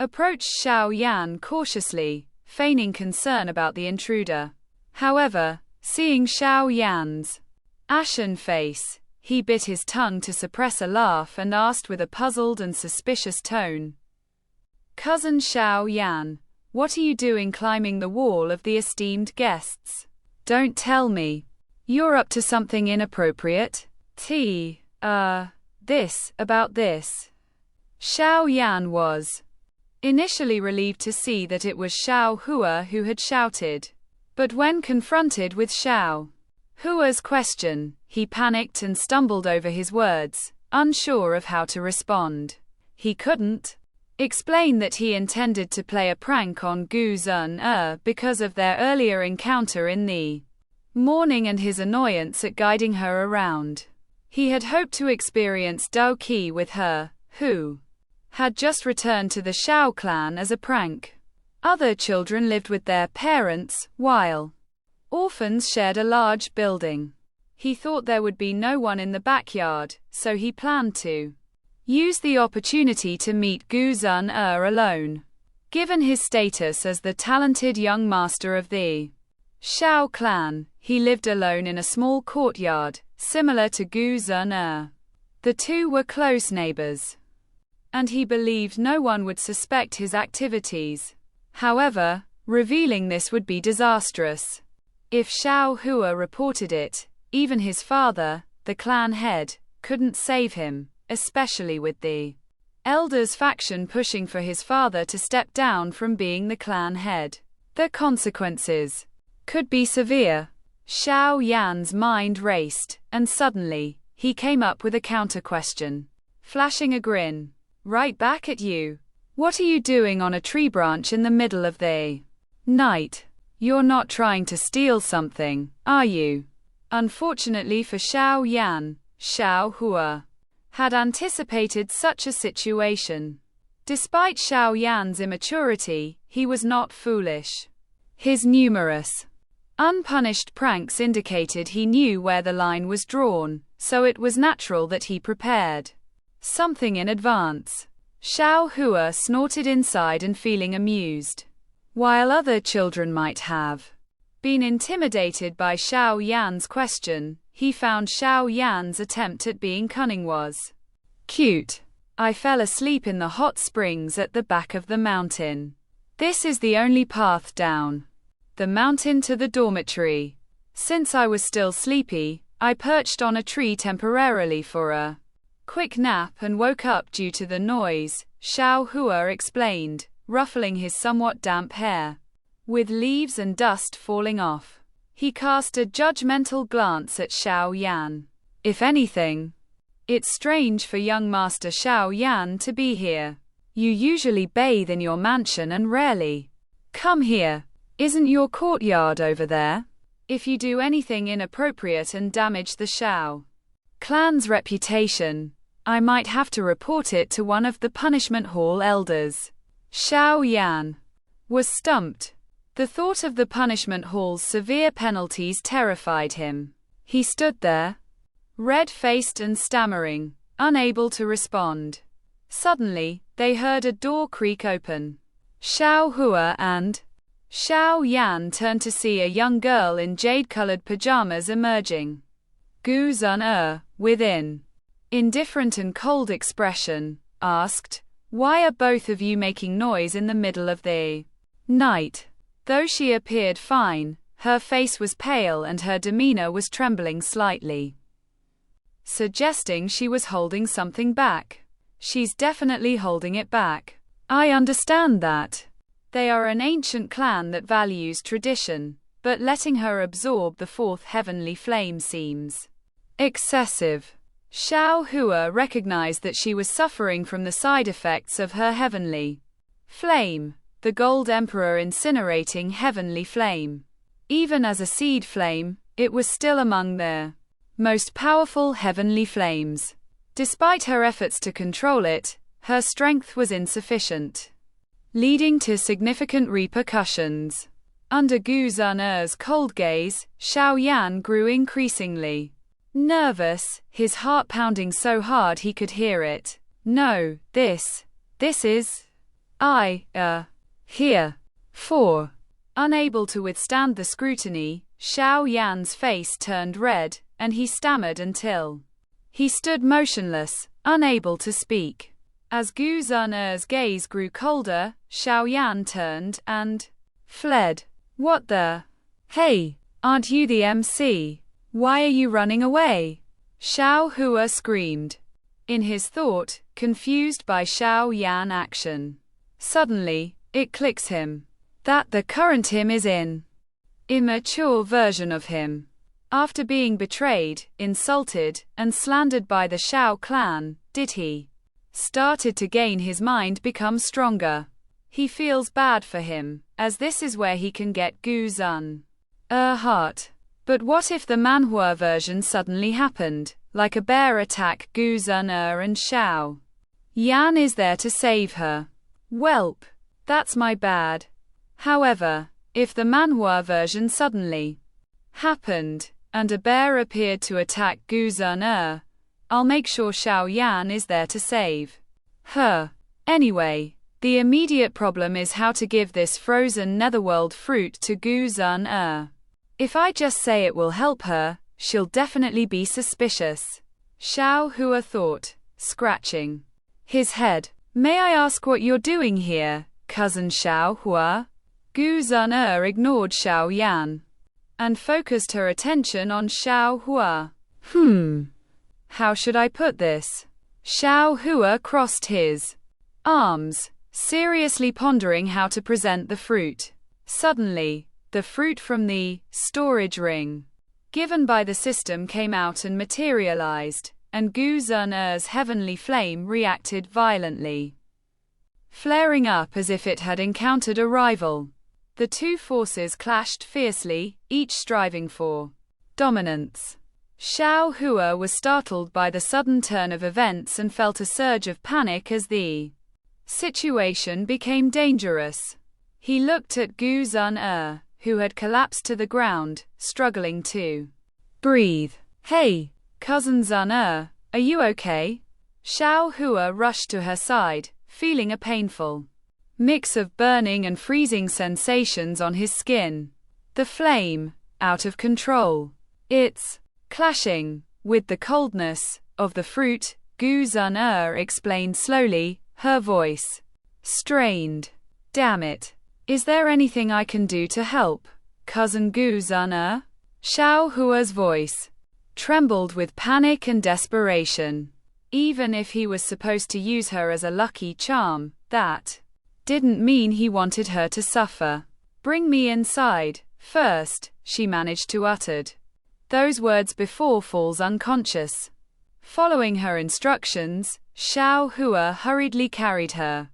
approached Xiao Yan cautiously, feigning concern about the intruder. However, seeing Xiao Yan's ashen face, he bit his tongue to suppress a laugh and asked with a puzzled and suspicious tone, "Cousin Xiao Yan, what are you doing climbing the wall of the esteemed guests? Don't tell me you're up to something inappropriate? About this." Xiao Yan was initially relieved to see that it was Xiao Hua who had shouted. But when confronted with Xiao Hua's question, he panicked and stumbled over his words, unsure of how to respond. He couldn't explain that he intended to play a prank on Gu Zun-er because of their earlier encounter in the morning and his annoyance at guiding her around. He had hoped to experience Dao Qi with her, who had just returned to the Xiao clan as a prank. Other children lived with their parents, while orphans shared a large building. He thought there would be no one in the backyard, so he planned to use the opportunity to meet Gu Zun-er alone. Given his status as the talented young master of the Xiao clan, he lived alone in a small courtyard, similar to Gu Zun-er. The two were close neighbors, and he believed no one would suspect his activities. However, revealing this would be disastrous. If Xiao Hua reported it, even his father, the clan head, couldn't save him, especially with the elders faction pushing for his father to step down from being the clan head. The consequences could be severe. Xiao Yan's mind raced, and suddenly, he came up with a counter-question. Flashing a grin. "Right back at you. What are you doing on a tree branch in the middle of the night? You're not trying to steal something, are you?" Unfortunately for Xiao Yan, Xiao Hua had anticipated such a situation. Despite Xiao Yan's immaturity, he was not foolish. His numerous unpunished pranks indicated he knew where the line was drawn, so it was natural that he prepared something in advance. Xiao Hua snorted inside and feeling amused. While other children might have been intimidated by Xiao Yan's question, he found Xiao Yan's attempt at being cunning was cute. "I fell asleep in the hot springs at the back of the mountain. This is the only path down the mountain to the dormitory. Since I was still sleepy, I perched on a tree temporarily for a quick nap and woke up due to the noise," Xiao Hua explained, ruffling his somewhat damp hair. With leaves and dust falling off, he cast a judgmental glance at Xiao Yan. "If anything, it's strange for young Master Xiao Yan to be here. You usually bathe in your mansion and rarely come here. Isn't your courtyard over there? If you do anything inappropriate and damage the Xiao clan's reputation, I might have to report it to one of the punishment hall elders." Xiao Yan was stumped. The thought of the punishment hall's severe penalties terrified him. He stood there, red-faced and stammering, unable to respond. Suddenly, they heard a door creak open. Xiao Hua and Xiao Yan turned to see a young girl in jade-colored pajamas emerging. Gu Zun within indifferent and cold expression, asked, "Why are both of you making noise in the middle of the night?" Though she appeared fine, her face was pale and her demeanor was trembling slightly, suggesting she was holding something back. She's definitely holding it back. I understand that. They are an ancient clan that values tradition, but letting her absorb the fourth heavenly flame seems excessive. Xiao Hua recognized that she was suffering from the side effects of her heavenly flame, the Gold Emperor incinerating heavenly flame. Even as a seed flame, it was still among their most powerful heavenly flames. Despite her efforts to control it, her strength was insufficient, leading to significant repercussions. Under Gu Zun's cold gaze, Xiao Yan grew increasingly nervous, his heart pounding so hard he could hear it. No, this is here. 4. Unable to withstand the scrutiny, Xiao Yan's face turned red, and he stammered until he stood motionless, unable to speak. As Gu Zun's gaze grew colder, Xiao Yan turned and fled. What the? Hey, aren't you the MC? Why are you running away? Xiao Hua screamed. In his thought, confused by Xiao Yan's action. Suddenly, it clicks him that the current him is an immature version of him. After being betrayed, insulted, and slandered by the Xiao clan, Btth started to gain his mind become stronger. He feels bad for him, as this is where he can get Gu Zun's heart. But what if the manhua version suddenly happened, like a bear attack Gu Zun and Xiao Yan is there to save her? Welp, that's my bad. However, if the manhua version suddenly happened, and a bear appeared to attack Gu Zun, I'll make sure Xiao Yan is there to save her. Anyway, the immediate problem is how to give this frozen netherworld fruit to Gu Zun. If I just say it will help her, she'll definitely be suspicious. Xiao Hua thought, scratching his head. May I ask what you're doing here, cousin Xiao Hua? Gu Zun ignored Xiao Yan and focused her attention on Xiao Hua. How should I put this? Xiao Hua crossed his arms, seriously pondering how to present the fruit. Suddenly, the fruit from the storage ring given by the system came out and materialized, and Gu Zun's heavenly flame reacted violently, flaring up as if it had encountered a rival. The two forces clashed fiercely, each striving for dominance. Xiao Hua was startled by the sudden turn of events and felt a surge of panic as the situation became dangerous. He looked at Gu Zun, who had collapsed to the ground, struggling to breathe. Hey, cousin Zun, are you okay? Xiao Hua rushed to her side, feeling a painful mix of burning and freezing sensations on his skin. The flame, out of control. It's clashing with the coldness of the fruit, Gu Zun explained slowly, her voice strained. Damn it. Is there anything I can do to help, cousin Gu Zun? Xiao Hua's voice trembled with panic and desperation. Even if he was supposed to use her as a lucky charm, that didn't mean he wanted her to suffer. Bring me inside, first, she managed to utter those words before falls unconscious. Following her instructions, Xiao Hua hurriedly carried her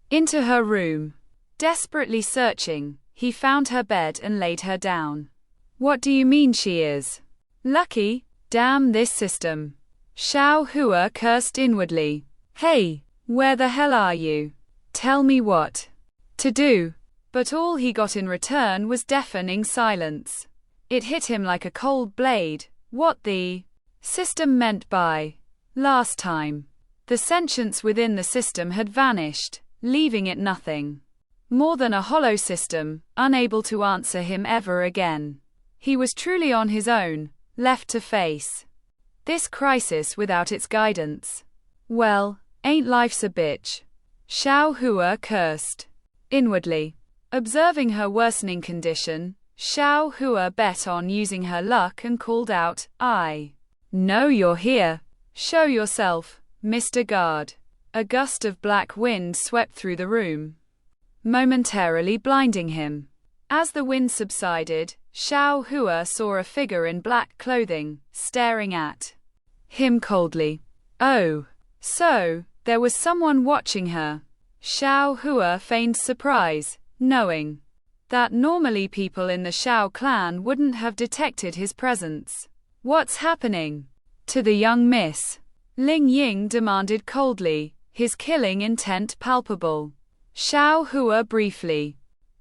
into her room. Desperately searching, he found her bed and laid her down. What do you mean she is lucky? Damn this system. Xiao Hua cursed inwardly. Hey, where the hell are you? Tell me what to do. But all he got in return was deafening silence. It hit him like a cold blade, what the system meant by last time. The sentience within the system had vanished, leaving it nothing more than a hollow system, unable to answer him ever again. He was truly on his own, left to face this crisis without its guidance. Well, ain't life's a bitch? Xiao Hua cursed inwardly. Observing her worsening condition, Xiao Hua bet on using her luck and called out, "I know you're here. Show yourself, Mr. Guard." A gust of black wind swept through the room, momentarily blinding him. As the wind subsided, Xiao Hua saw a figure in black clothing, staring at him coldly. Oh, so, there was someone watching her. Xiao Hua feigned surprise, knowing that normally people in the Xiao clan wouldn't have detected his presence. "What's happening to the young miss?" Ling Ying demanded coldly, his killing intent palpable. Xiao Hua briefly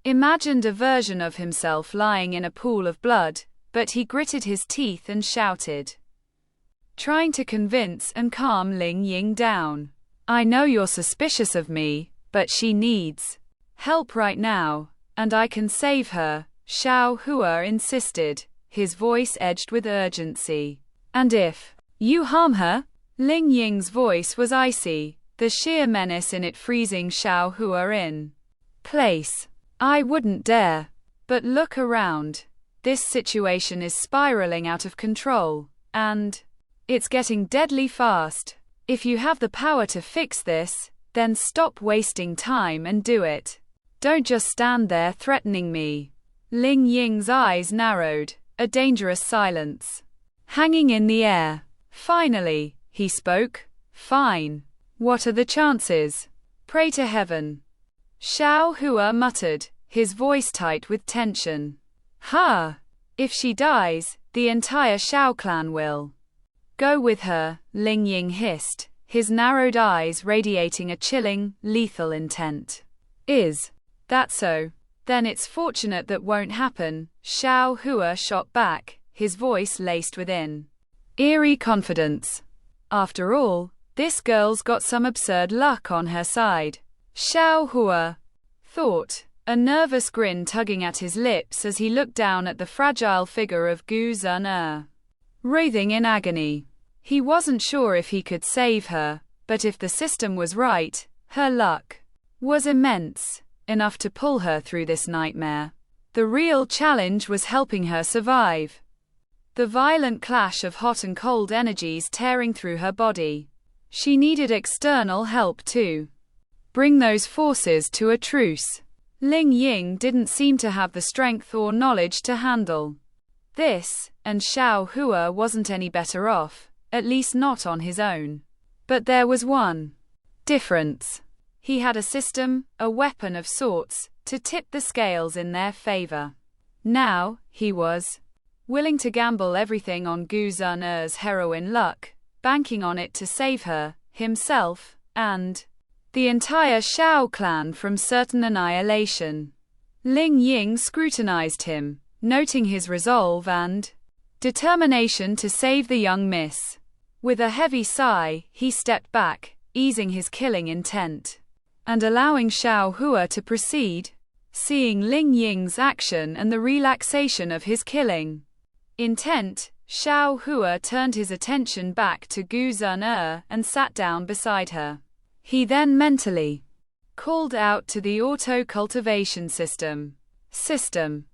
imagined a version of himself lying in a pool of blood, but he gritted his teeth and shouted, trying to convince and calm Ling Ying down. "I know you're suspicious of me, but she needs help right now, and I can save her," Xiao Hua insisted, his voice edged with urgency. "And if you harm her?" Ling Ying's voice was icy, the sheer menace in it freezing Xiao Hua in place. "I wouldn't dare. But look around. This situation is spiraling out of control, and it's getting deadly fast. If you have the power to fix this, then stop wasting time and do it. Don't just stand there threatening me." Ling Ying's eyes narrowed, a dangerous silence hanging in the air. Finally, he spoke. "Fine. What are the chances? Pray to heaven." Xiao Hua muttered, his voice tight with tension. "Ha! If she dies, the entire Xiao clan will go with her," Ling Ying hissed, his narrowed eyes radiating a chilling, lethal intent. "Is that so? Then it's fortunate that won't happen," Xiao Hua shot back, his voice laced with eerie confidence. "After all, this girl's got some absurd luck on her side." Xiao Hua thought, a nervous grin tugging at his lips as he looked down at the fragile figure of Gu Zun writhing in agony. He wasn't sure if he could save her, but if the system was right, her luck was immense, enough to pull her through this nightmare. The real challenge was helping her survive. The violent clash of hot and cold energies tearing through her body. She needed external help too. Bring those forces to a truce. Ling Ying didn't seem to have the strength or knowledge to handle this, and Xiao Hua wasn't any better off, at least not on his own. But there was one difference. He had a system, a weapon of sorts, to tip the scales in their favor. Now, he was willing to gamble everything on Gu Zun's heroine luck, banking on it to save her, himself, and the entire Xiao clan from certain annihilation. Ling Ying scrutinized him, noting his resolve and determination to save the young miss. With a heavy sigh, he stepped back, easing his killing intent, and allowing Xiao Hua to proceed. Seeing Ling Ying's action and the relaxation of his killing intent, Xiao Hua turned his attention back to Gu Zun and sat down beside her. He then mentally called out to the auto-cultivation system. "System,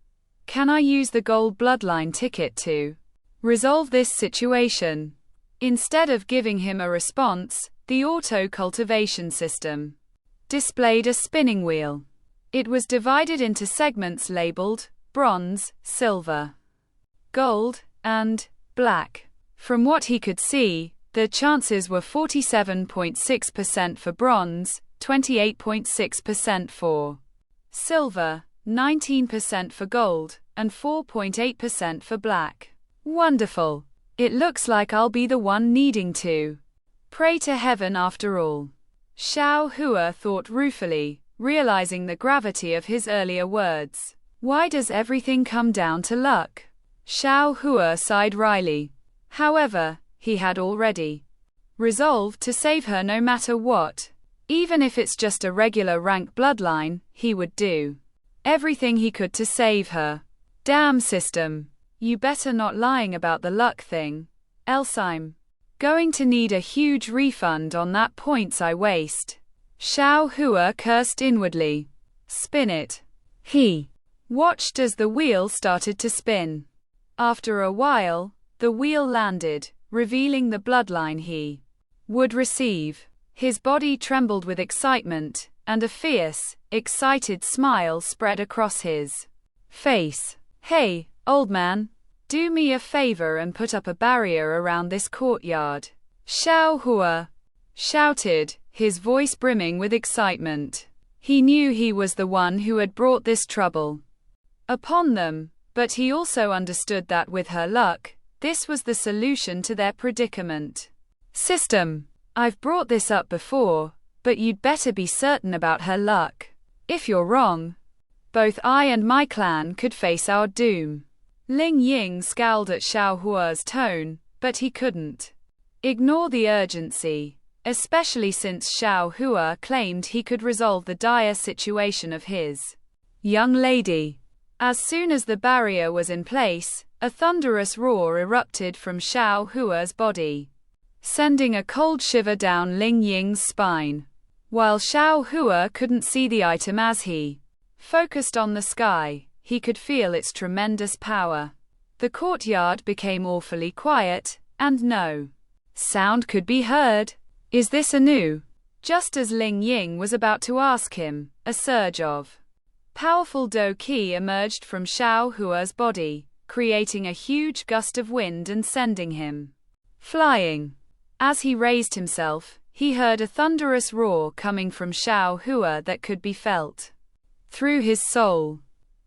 can I use the gold bloodline ticket to resolve this situation?" Instead of giving him a response, the auto-cultivation system displayed a spinning wheel. It was divided into segments labeled bronze, silver, gold, and black. From what he could see, the chances were 47.6% for bronze, 28.6% for silver, 19% for gold, and 4.8% for black. Wonderful. It looks like I'll be the one needing to pray to heaven after all. Xiao Hua thought ruefully, realizing the gravity of his earlier words. Why does everything come down to luck? Xiao Hua sighed wryly. However, he had already resolved to save her no matter what. Even if it's just a regular rank bloodline, he would do everything he could to save her. Damn system. You better not lying about the luck thing. Else I'm going to need a huge refund on that points I waste. Xiao Hua cursed inwardly. Spin it. He watched as the wheel started to spin. After a while, the wheel landed, revealing the bloodline he would receive. His body trembled with excitement, and a fierce, excited smile spread across his face. Hey, old man, do me a favor and put up a barrier around this courtyard. Xiao Hua shouted, his voice brimming with excitement. He knew he was the one who had brought this trouble upon them, but he also understood that with her luck, this was the solution to their predicament. System. I've brought this up before, but you'd better be certain about her luck. If you're wrong, both I and my clan could face our doom. Ling Ying scowled at Xiao Hua's tone, but he couldn't ignore the urgency, especially since Xiao Hua claimed he could resolve the dire situation of his young lady. As soon as the barrier was in place, a thunderous roar erupted from Xiao Hua's body, sending a cold shiver down Ling Ying's spine. While Xiao Hua couldn't see the item as he focused on the sky, he could feel its tremendous power. The courtyard became awfully quiet, and no sound could be heard. Is this anew? Just as Ling Ying was about to ask him, a surge of powerful Do Qi emerged from Xiao Hua's body, creating a huge gust of wind and sending him flying. As he raised himself, he heard a thunderous roar coming from Xiao Hua that could be felt through his soul.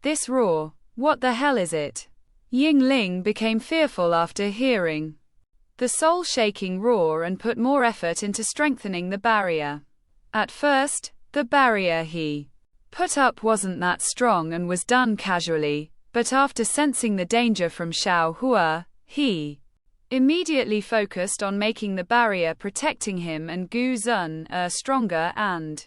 This roar, what the hell is it? Yingling became fearful after hearing the soul-shaking roar and put more effort into strengthening the barrier. At first, the barrier he put up wasn't that strong and was done casually, but after sensing the danger from Xiao Hua, he immediately focused on making the barrier protecting him and Gu Zun stronger and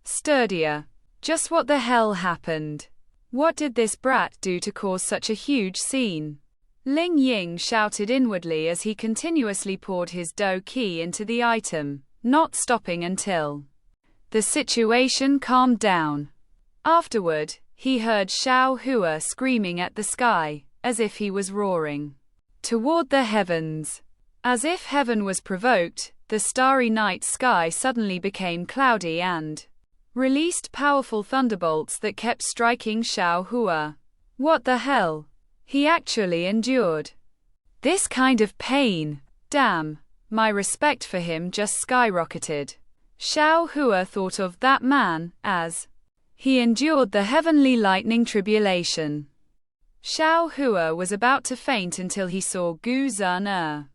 sturdier. Just what the hell happened? What did this brat do to cause such a huge scene? Ling Ying shouted inwardly as he continuously poured his Do Qi into the item, not stopping until the situation calmed down. Afterward, he heard Xiao Hua screaming at the sky, as if he was roaring toward the heavens. As if heaven was provoked, the starry night sky suddenly became cloudy and released powerful thunderbolts that kept striking Xiao Hua. What the hell? He actually endured this kind of pain. Damn, my respect for him just skyrocketed. Xiao Hua thought of that man as he endured the heavenly lightning tribulation. Xiao Hua was about to faint until he saw Gu Zun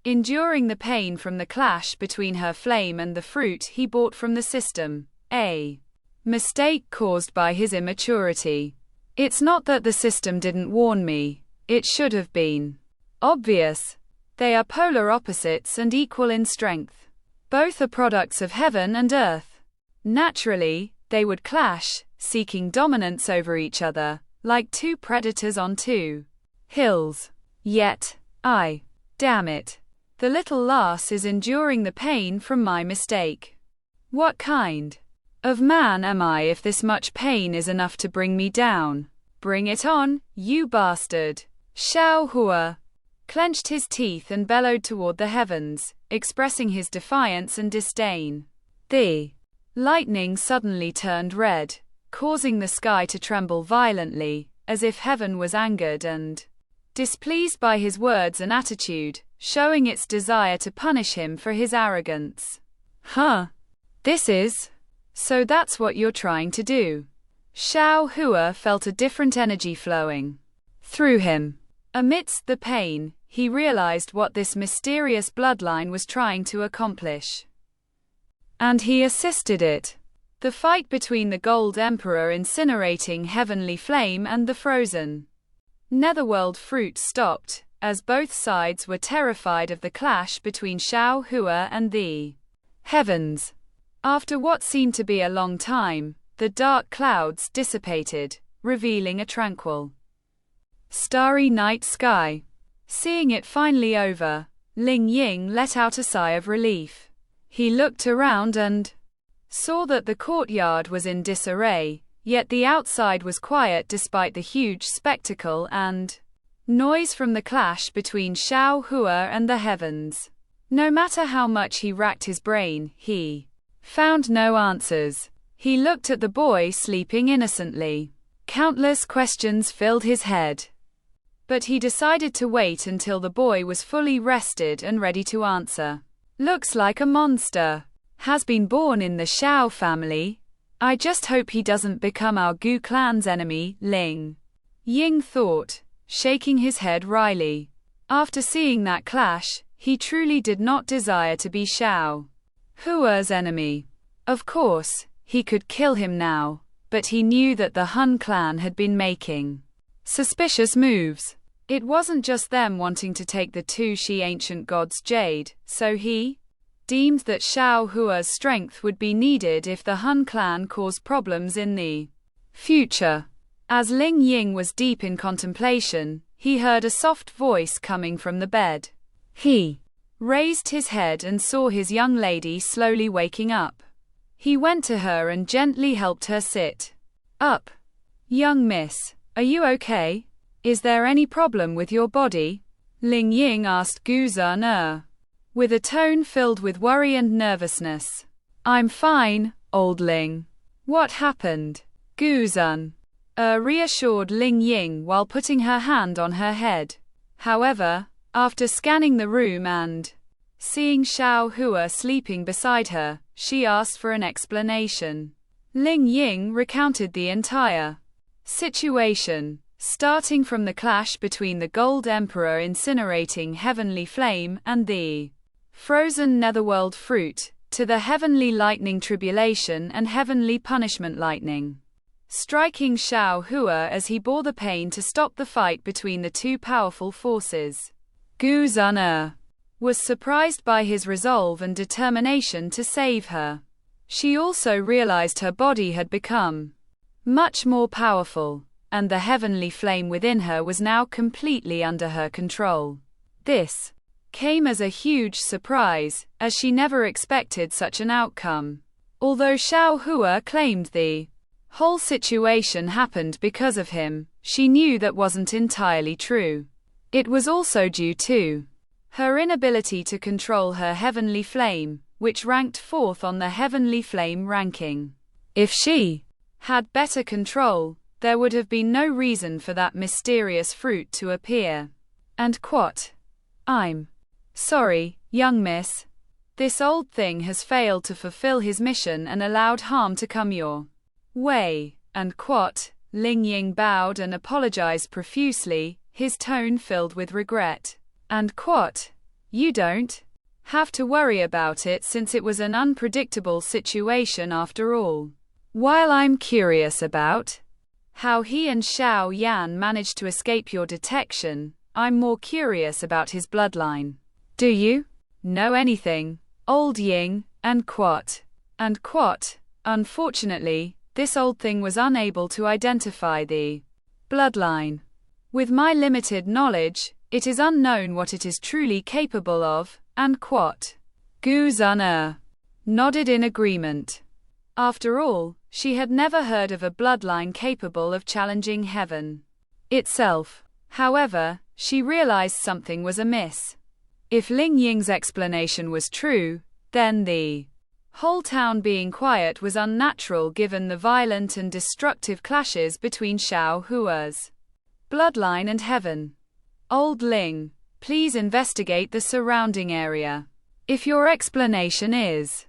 enduring the pain from the clash between her flame and the fruit he bought from the system. A mistake caused by his immaturity. It's not that the system didn't warn me. It should have been obvious. They are polar opposites and equal in strength. Both are products of heaven and earth. Naturally, they would clash, seeking dominance over each other, like two predators on two hills. Yet, damn it. The little lass is enduring the pain from my mistake. What kind of man am I if this much pain is enough to bring me down? Bring it on, you bastard. Xiao Hua clenched his teeth and bellowed toward the heavens, expressing his defiance and disdain. The lightning suddenly turned red, causing the sky to tremble violently, as if heaven was angered and displeased by his words and attitude, showing its desire to punish him for his arrogance. Huh? So that's what you're trying to do. Xiao Hua felt a different energy flowing through him. Amidst the pain, he realized what this mysterious bloodline was trying to accomplish. And he assisted it. The fight between the Gold Emperor incinerating heavenly flame and the frozen netherworld fruit stopped, as both sides were terrified of the clash between Xiao Hua and the heavens. After what seemed to be a long time, the dark clouds dissipated, revealing a tranquil, starry night sky. Seeing it finally over, Ling Ying let out a sigh of relief. He looked around and saw that the courtyard was in disarray, yet the outside was quiet despite the huge spectacle and noise from the clash between Xiao Hua and the heavens. No matter how much he racked his brain, he found no answers. He looked at the boy sleeping innocently. Countless questions filled his head, but he decided to wait until the boy was fully rested and ready to answer. Looks like a monster. Has been born in the Xiao family. I just hope he doesn't become our Gu clan's enemy, Ling Ying thought, shaking his head wryly. After seeing that clash, he truly did not desire to be Xiao Hua's enemy. Of course, he could kill him now, but he knew that the Han clan had been making suspicious moves. It wasn't just them wanting to take the two Shi ancient gods' jade, so he deemed that Xiao Hua's strength would be needed if the Han clan caused problems in the future. As Ling Ying was deep in contemplation, he heard a soft voice coming from the bed. He raised his head and saw his young lady slowly waking up. He went to her and gently helped her sit up. Young miss, are you okay? Is there any problem with your body? Ling Ying asked Gu Zun with a tone filled with worry and nervousness. I'm fine, old Ling. What happened? Gu Zun reassured Ling Ying while putting her hand on her head. However, after scanning the room and seeing Xiao Hua sleeping beside her, she asked for an explanation. Ling Ying recounted the entire situation, starting from the clash between the Gold Emperor incinerating heavenly flame and the frozen netherworld fruit, to the heavenly lightning tribulation and heavenly punishment lightning, striking Xiao Hua as he bore the pain to stop the fight between the two powerful forces. Gu Zun was surprised by his resolve and determination to save her. She also realized her body had become much more powerful, and the heavenly flame within her was now completely under her control. This came as a huge surprise, as she never expected such an outcome. Although Xiao Hua claimed the whole situation happened because of him, she knew that wasn't entirely true. It was also due to her inability to control her heavenly flame, which ranked fourth on the heavenly flame ranking. If she had better control, there would have been no reason for that mysterious fruit to appear. And quote, I'm sorry, young miss. This old thing has failed to fulfill his mission and allowed harm to come your way. And quote, Ling Ying bowed and apologized profusely, his tone filled with regret. And quote, you don't have to worry about it since it was an unpredictable situation after all. While I'm curious about how he and Xiao Yan managed to escape your detection, I'm more curious about his bloodline. Do you know anything, old Ying? And quote. Unfortunately, this old thing was unable to identify the bloodline. With my limited knowledge, it is unknown what it is truly capable of. And quote. Gu Zun nodded in agreement. After all, she had never heard of a bloodline capable of challenging heaven itself. However, she realized something was amiss. If Ling Ying's explanation was true, then the whole town being quiet was unnatural given the violent and destructive clashes between Xiao Hua's bloodline and heaven. Old Ling, please investigate the surrounding area. If your explanation is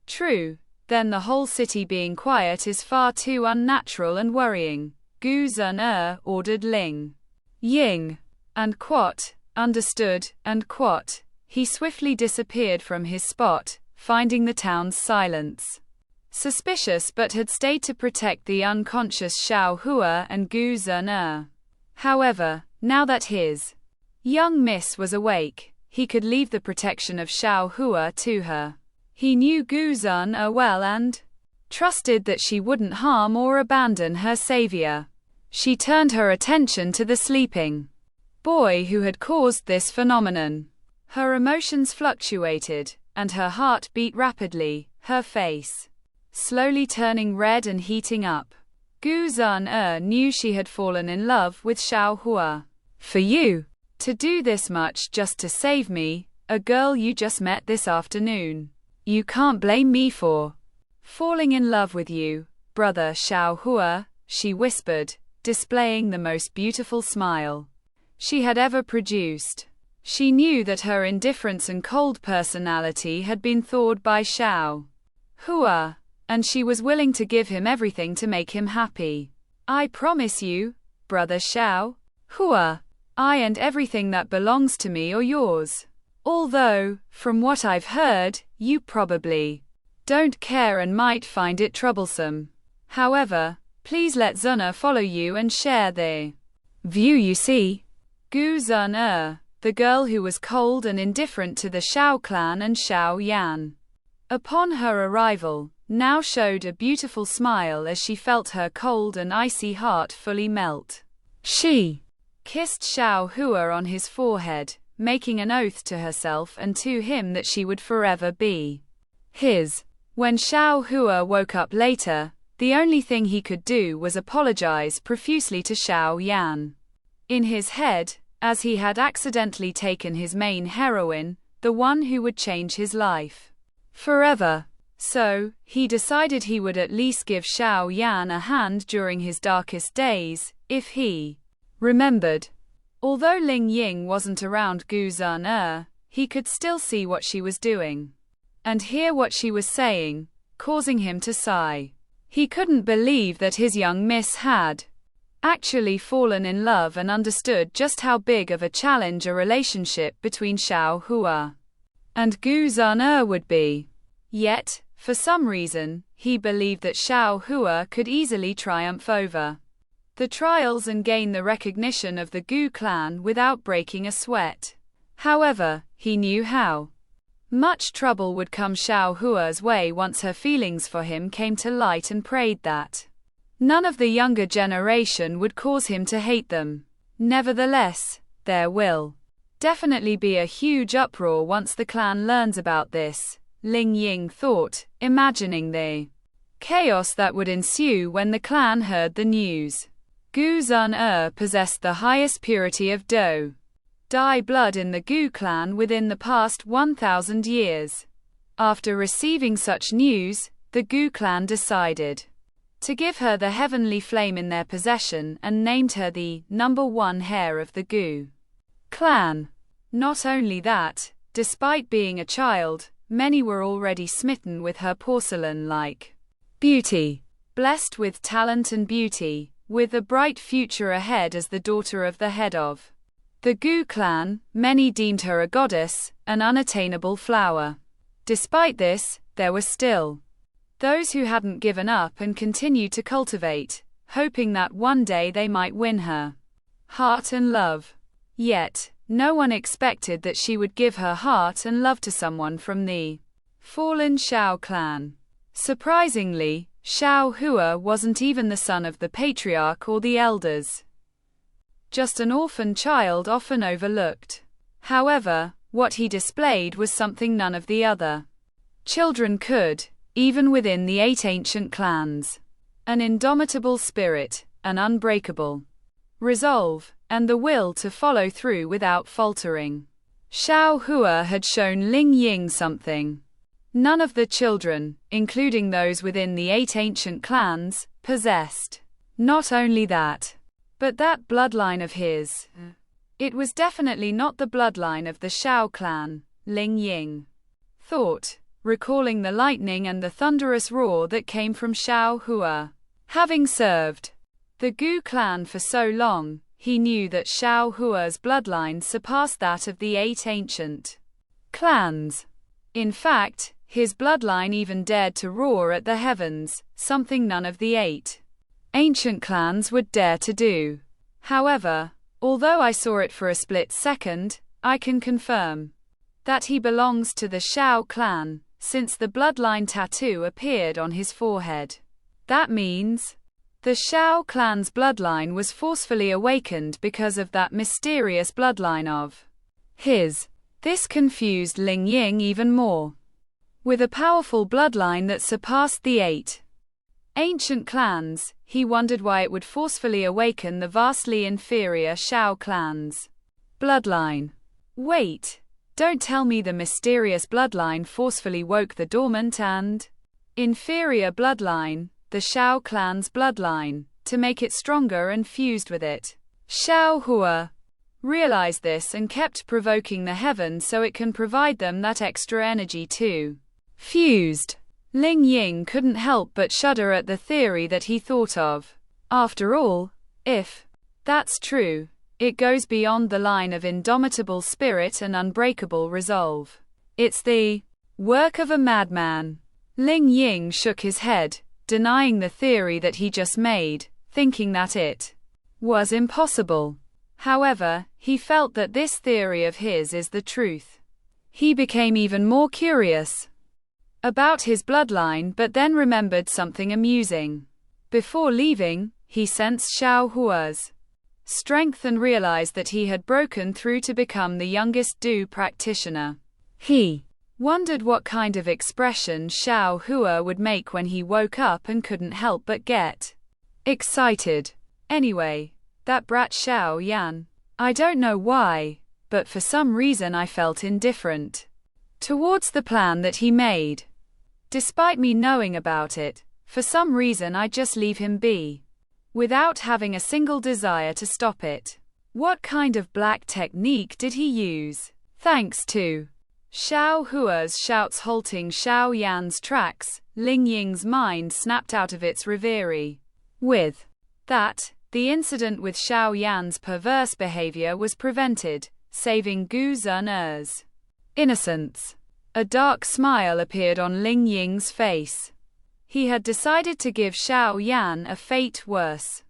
true, then the whole city being quiet is far too unnatural and worrying. Gu Zun ordered Ling Ying. And quote, understood, and quote. He swiftly disappeared from his spot, finding the town's silence suspicious but had stayed to protect the unconscious Xiao Hua and Gu Zun. However, now that his young miss was awake, he could leave the protection of Xiao Hua to her. He knew Gu Zun well and trusted that she wouldn't harm or abandon her savior. She turned her attention to the sleeping boy who had caused this phenomenon. Her emotions fluctuated, and her heart beat rapidly, her face slowly turning red and heating up. Gu Zun knew she had fallen in love with Xiao Hua. For you to do this much just to save me, a girl you just met this afternoon. You can't blame me for falling in love with you, brother Xiao Hua, she whispered, displaying the most beautiful smile she had ever produced. She knew that her indifference and cold personality had been thawed by Xiao Hua, and she was willing to give him everything to make him happy. I promise you, brother Xiao Hua, I and everything that belongs to me are yours. Although, from what I've heard, you probably don't care and might find it troublesome. However, please let Zuna follow you and share the view you see. Gu Zun, the girl who was cold and indifferent to the Xiao clan and Xiao Yan, upon her arrival, now showed a beautiful smile as she felt her cold and icy heart fully melt. She kissed Xiao Hua on his forehead, making an oath to herself and to him that she would forever be his. When Xiao Hua woke up later, the only thing he could do was apologize profusely to Xiao Yan. In his head, as he had accidentally taken his main heroine, the one who would change his life forever. So, he decided he would at least give Xiao Yan a hand during his darkest days, if he remembered. Although Ling Ying wasn't around Gu Zun, he could still see what she was doing and hear what she was saying, causing him to sigh. He couldn't believe that his young miss had actually fallen in love and understood just how big of a challenge a relationship between Xiao Hua and Gu Zun would be. Yet, for some reason, he believed that Xiao Hua could easily triumph over the trials and gain the recognition of the Gu clan without breaking a sweat. However, he knew how much trouble would come Xiao Hua's way once her feelings for him came to light, and prayed that none of the younger generation would cause him to hate them. Nevertheless, there will definitely be a huge uproar once the clan learns about this, Ling Ying thought, imagining the chaos that would ensue when the clan heard the news. Gu Zun possessed the highest purity of Dai blood in the Gu clan within the past 1,000 years. After receiving such news, the Gu clan decided to give her the heavenly flame in their possession and named her the #1 heir of the Gu clan. Not only that, despite being a child, many were already smitten with her porcelain-like beauty. Blessed with talent and beauty, with a bright future ahead as the daughter of the head of the Gu clan, many deemed her a goddess, an unattainable flower. Despite this, there were still those who hadn't given up and continued to cultivate, hoping that one day they might win her heart and love. Yet, no one expected that she would give her heart and love to someone from the fallen Xiao clan. Surprisingly, Xiao Hua wasn't even the son of the patriarch or the elders. Just an orphan child often overlooked. However, what he displayed was something none of the other children could, even within the 8 ancient clans. An indomitable spirit, an unbreakable resolve, and the will to follow through without faltering. Xiao Hua had shown Ling Ying something none of the children, including those within the 8 ancient clans, possessed. Not only that, but that bloodline of his. It was definitely not the bloodline of the Xiao clan, Ling Ying thought, recalling the lightning and the thunderous roar that came from Xiao Hua. Having served the Gu clan for so long, he knew that Xiao Hua's bloodline surpassed that of the 8 ancient clans. In fact, His bloodline even dared to roar at the heavens, something none of the 8 ancient clans would dare to do. However, although I saw it for a split second, I can confirm that he belongs to the Shao clan, since the bloodline tattoo appeared on his forehead. That means the Shao clan's bloodline was forcefully awakened because of that mysterious bloodline of his. This confused Ling Ying even more. With a powerful bloodline that surpassed the 8 ancient clans, he wondered why it would forcefully awaken the vastly inferior Shao clan's bloodline. Wait, don't tell me the mysterious bloodline forcefully woke the dormant and inferior bloodline, the Shao clan's bloodline, to make it stronger and fused with it. Shao Hua realized this and kept provoking the heaven so it can provide them that extra energy too. Fused. Ling Ying couldn't help but shudder at the theory that he thought of. After all, if that's true, it goes beyond the line of indomitable spirit and unbreakable resolve. It's the work of a madman. Ling Ying shook his head, denying the theory that he just made, thinking that it was impossible. However, he felt that this theory of his is the truth. He became even more curious about his bloodline, but then remembered something amusing. Before leaving, he sensed Shao Hua's strength and realized that he had broken through to become the youngest Du practitioner. He wondered what kind of expression Shao Hua would make when he woke up and couldn't help but get excited. Anyway, that brat Shao Yan. I don't know why, but for some reason I felt indifferent towards the plan that he made. Despite me knowing about it, for some reason I just leave him be, without having a single desire to stop it. What kind of black technique did he use? Thanks to Shao Hua's shouts halting Shao Yan's tracks, Ling Ying's mind snapped out of its reverie. With that, the incident with Shao Yan's perverse behavior was prevented, saving Gu Zun'er's innocence. A dark smile appeared on Ling Ying's face. He had decided to give Shao Yan a fate worse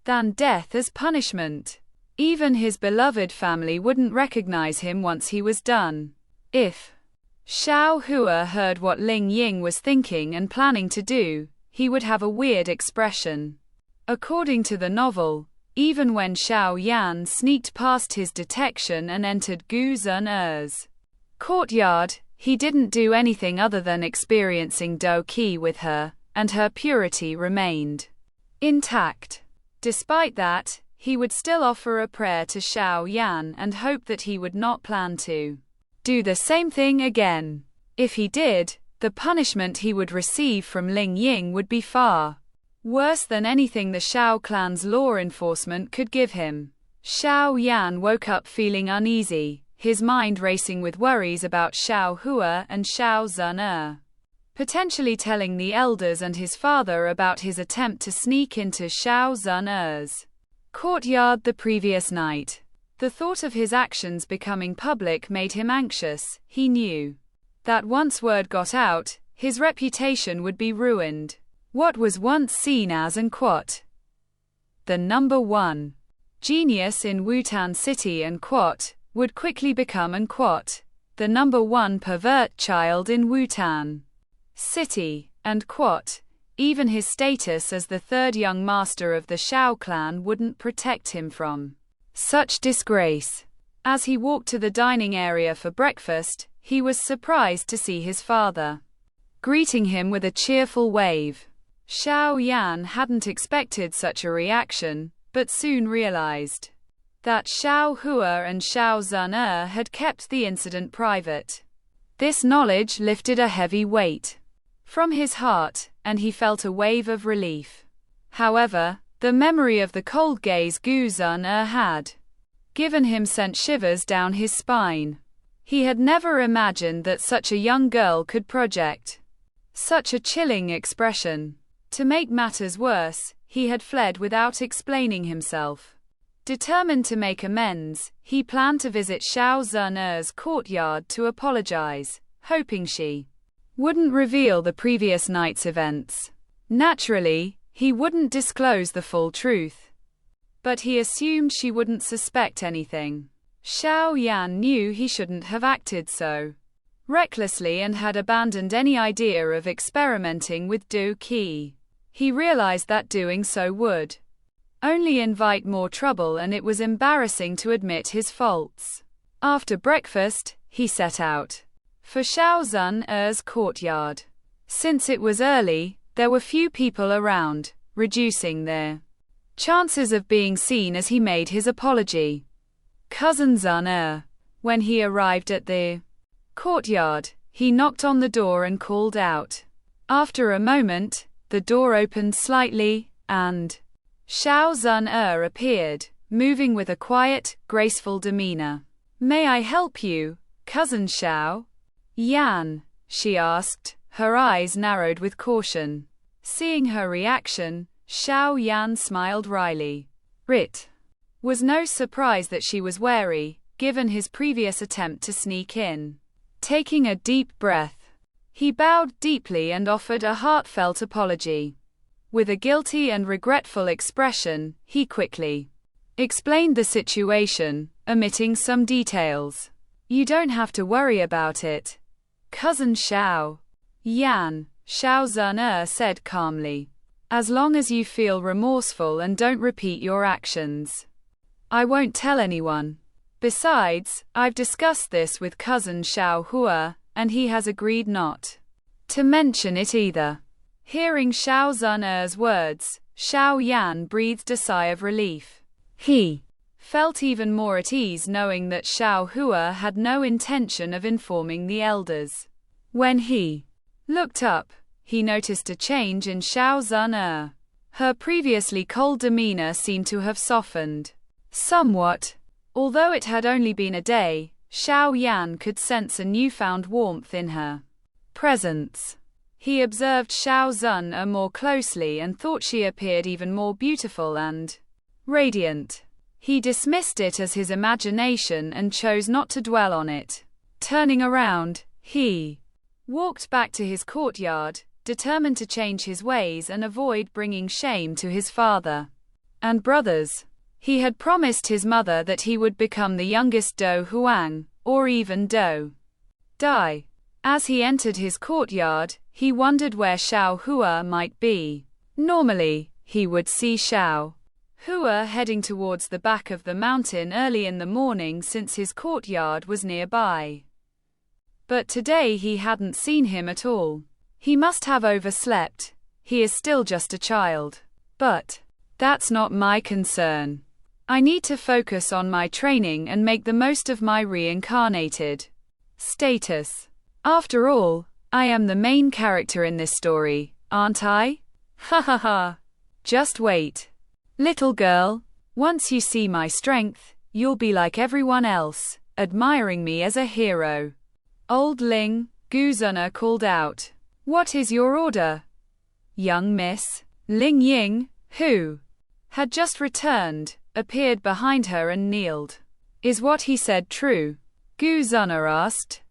than death as punishment. Even his beloved family wouldn't recognize him once he was done. If Shao Hua heard what Ling Ying was thinking and planning to do, he would have a weird expression. According to the novel, even when Shao Yan sneaked past his detection and entered Gu Zun'er's courtyard, he didn't do anything other than experiencing Do Qi with her, and her purity remained intact. Despite that, he would still offer a prayer to Shao Yan and hope that he would not plan to do the same thing again. If he did, the punishment he would receive from Ling Ying would be far worse than anything the Shao clan's law enforcement could give him. Shao Yan woke up feeling uneasy, his mind racing with worries about Shao Hua and Shao Zun'er, potentially telling the elders and his father about his attempt to sneak into Shao Zun'er's courtyard the previous night. The thought of his actions becoming public made him anxious. He knew that once word got out, his reputation would be ruined. What was once seen as an quote, the number one genius in Wutan City and quote, would quickly become an quote, the number one pervert child in Wutan City, and quote, even his status as the third young master of the Shao clan wouldn't protect him from such disgrace. As he walked to the dining area for breakfast, he was surprised to see his father greeting him with a cheerful wave. Shao Yan hadn't expected such a reaction, but soon realized that Shao Hua and Shao Zun'er had kept the incident private. This knowledge lifted a heavy weight from his heart, and he felt a wave of relief. However, the memory of the cold gaze Gu Zun'er had given him sent shivers down his spine. He had never imagined that such a young girl could project such a chilling expression. To make matters worse, he had fled without explaining himself. Determined to make amends, he planned to visit Shao Zun'er's courtyard to apologize, hoping she wouldn't reveal the previous night's events. Naturally, he wouldn't disclose the full truth. But he assumed she wouldn't suspect anything. Xiao Yan knew he shouldn't have acted so recklessly and had abandoned any idea of experimenting with Btth. He realized that doing so would only invite more trouble, and it was embarrassing to admit his faults. After breakfast, he set out for Xiao Zun's courtyard. Since it was early, there were few people around, reducing their chances of being seen as he made his apology. Cousin Zun. When he arrived at the courtyard, he knocked on the door and called out. After a moment, the door opened slightly, and Xiao Zun appeared, moving with a quiet, graceful demeanor. May I help you, Cousin Xiao Yan? She asked, her eyes narrowed with caution. Seeing her reaction, Xiao Yan smiled wryly. It was no surprise that she was wary, given his previous attempt to sneak in. Taking a deep breath, he bowed deeply and offered a heartfelt apology. With a guilty and regretful expression, he quickly explained the situation, omitting some details. You don't have to worry about it, Cousin Xiao Yan, Xiao Zun said calmly. As long as you feel remorseful and don't repeat your actions, I won't tell anyone. Besides, I've discussed this with Cousin Xiao Hua, and he has agreed not to mention it either. Hearing Xiao Zun's words, Xiao Yan breathed a sigh of relief. He felt even more at ease knowing that Xiao Hua had no intention of informing the elders. When he looked up, he noticed a change in Xiao Zun. Her previously cold demeanor seemed to have softened somewhat. Although it had only been a day, Xiao Yan could sense a newfound warmth in her presence. He observed Xiao Zun more closely and thought she appeared even more beautiful and radiant. He dismissed it as his imagination and chose not to dwell on it. Turning around, he walked back to his courtyard, determined to change his ways and avoid bringing shame to his father and brothers. He had promised his mother that he would become the youngest Do Huang, or even Do Dai. As he entered his courtyard, he wondered where Xiao Hua might be. Normally, he would see Xiao Hua heading towards the back of the mountain early in the morning since his courtyard was nearby. But today he hadn't seen him at all. He must have overslept. He is still just a child. But that's not my concern. I need to focus on my training and make the most of my reincarnated status. After all, I am the main character in this story, aren't I? Ha ha ha. Just wait. Little girl, once you see my strength, you'll be like everyone else, admiring me as a hero. Old Ling, Guzuna called out. What is your order? Young Miss Ling Ying, who had just returned, appeared behind her and kneeled. Is what he said true? Guzuna asked,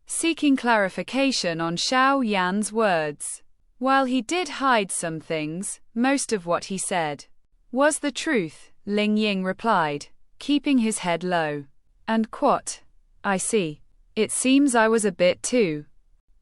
seeking clarification on Xiao Yan's words. While he did hide some things, most of what he said was the truth, Ling Ying replied, keeping his head low. And quat. I see. It seems I was a bit too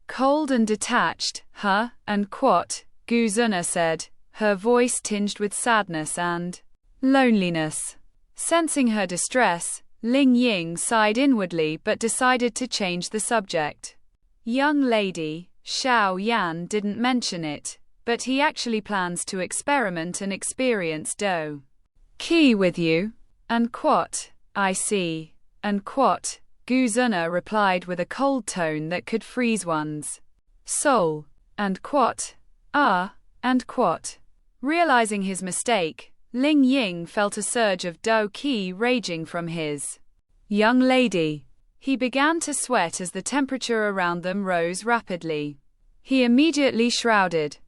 cold and detached, huh? And quat, Guzuna said, her voice tinged with sadness and loneliness. Sensing her distress, Ling Ying sighed inwardly but decided to change the subject. Young lady, Xiao Yan didn't mention it, but he actually plans to experiment and experience Btth with you. And quat. I see. And quat, Guzuna replied with a cold tone that could freeze one's soul. And quat. Ah. And quat. Realizing his mistake, Ling Ying felt a surge of Btth raging from his young lady. He began to sweat as the temperature around them rose rapidly. He immediately shrouded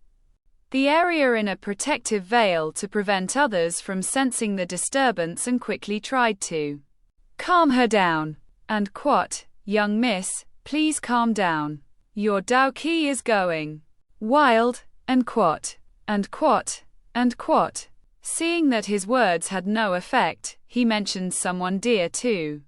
the area in a protective veil to prevent others from sensing the disturbance and quickly tried to calm her down. And quat, young miss, please calm down. Your Dao is going wild, and quat, and quat, and quat. Seeing that his words had no effect, he mentioned someone dear to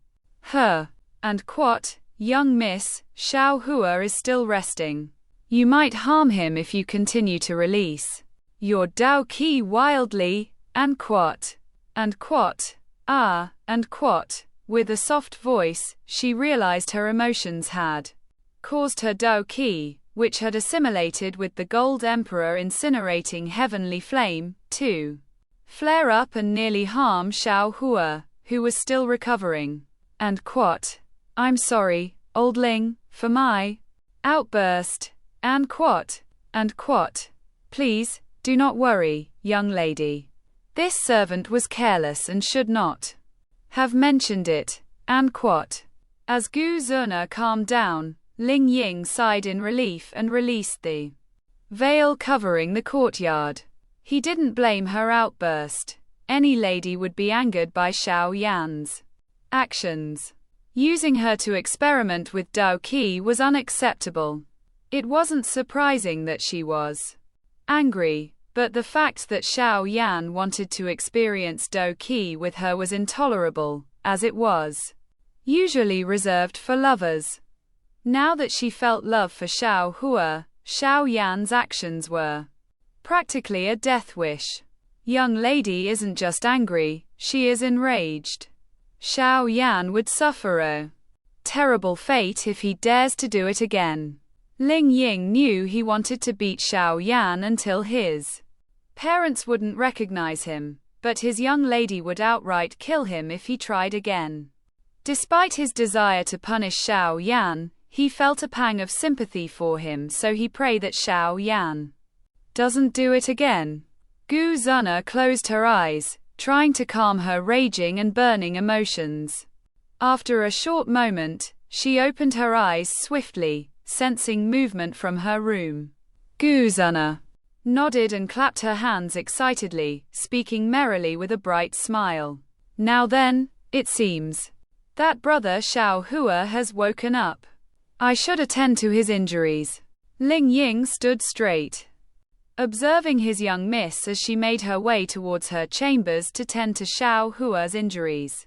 her. And quat, young miss, Xiao Hua is still resting. You might harm him if you continue to release your Dao wildly, and quat, and quat, ah, and quat. With a soft voice, she realized her emotions had caused her Dao, which had assimilated with the Gold Emperor incinerating heavenly flame, to flare up and nearly harm Xiao Hua, who was still recovering. And quat, I'm sorry, old Ling, for my outburst. And quat, please, do not worry, young lady. This servant was careless and should not have mentioned it. And quat. As Gu Zuna calmed down, Ling Ying sighed in relief and released the veil covering the courtyard. He didn't blame her outburst. Any lady would be angered by Xiao Yan's actions. Using her to experiment with Dao was unacceptable. It wasn't surprising that she was angry, but the fact that Xiao Yan wanted to experience Dao with her was intolerable, as it was usually reserved for lovers. Now that she felt love for Xiao Hua, Xiao Yan's actions were practically a death wish. Young lady isn't just angry, she is enraged. Xiao Yan would suffer a terrible fate if he dares to do it again. Ling Ying knew he wanted to beat Xiao Yan until his parents wouldn't recognize him, but his young lady would outright kill him if he tried again. Despite his desire to punish Xiao Yan, he felt a pang of sympathy for him, so he prayed that Xiao Yan doesn't do it again. Gu Zuna closed her eyes, trying to calm her raging and burning emotions. After a short moment, she opened her eyes swiftly, sensing movement from her room. Gu Zuna nodded and clapped her hands excitedly, speaking merrily with a bright smile. Now then, it seems that brother Xiao Hua has woken up. I should attend to his injuries. Ling Ying stood straight, observing his young miss as she made her way towards her chambers to tend to Xiao Hua's injuries.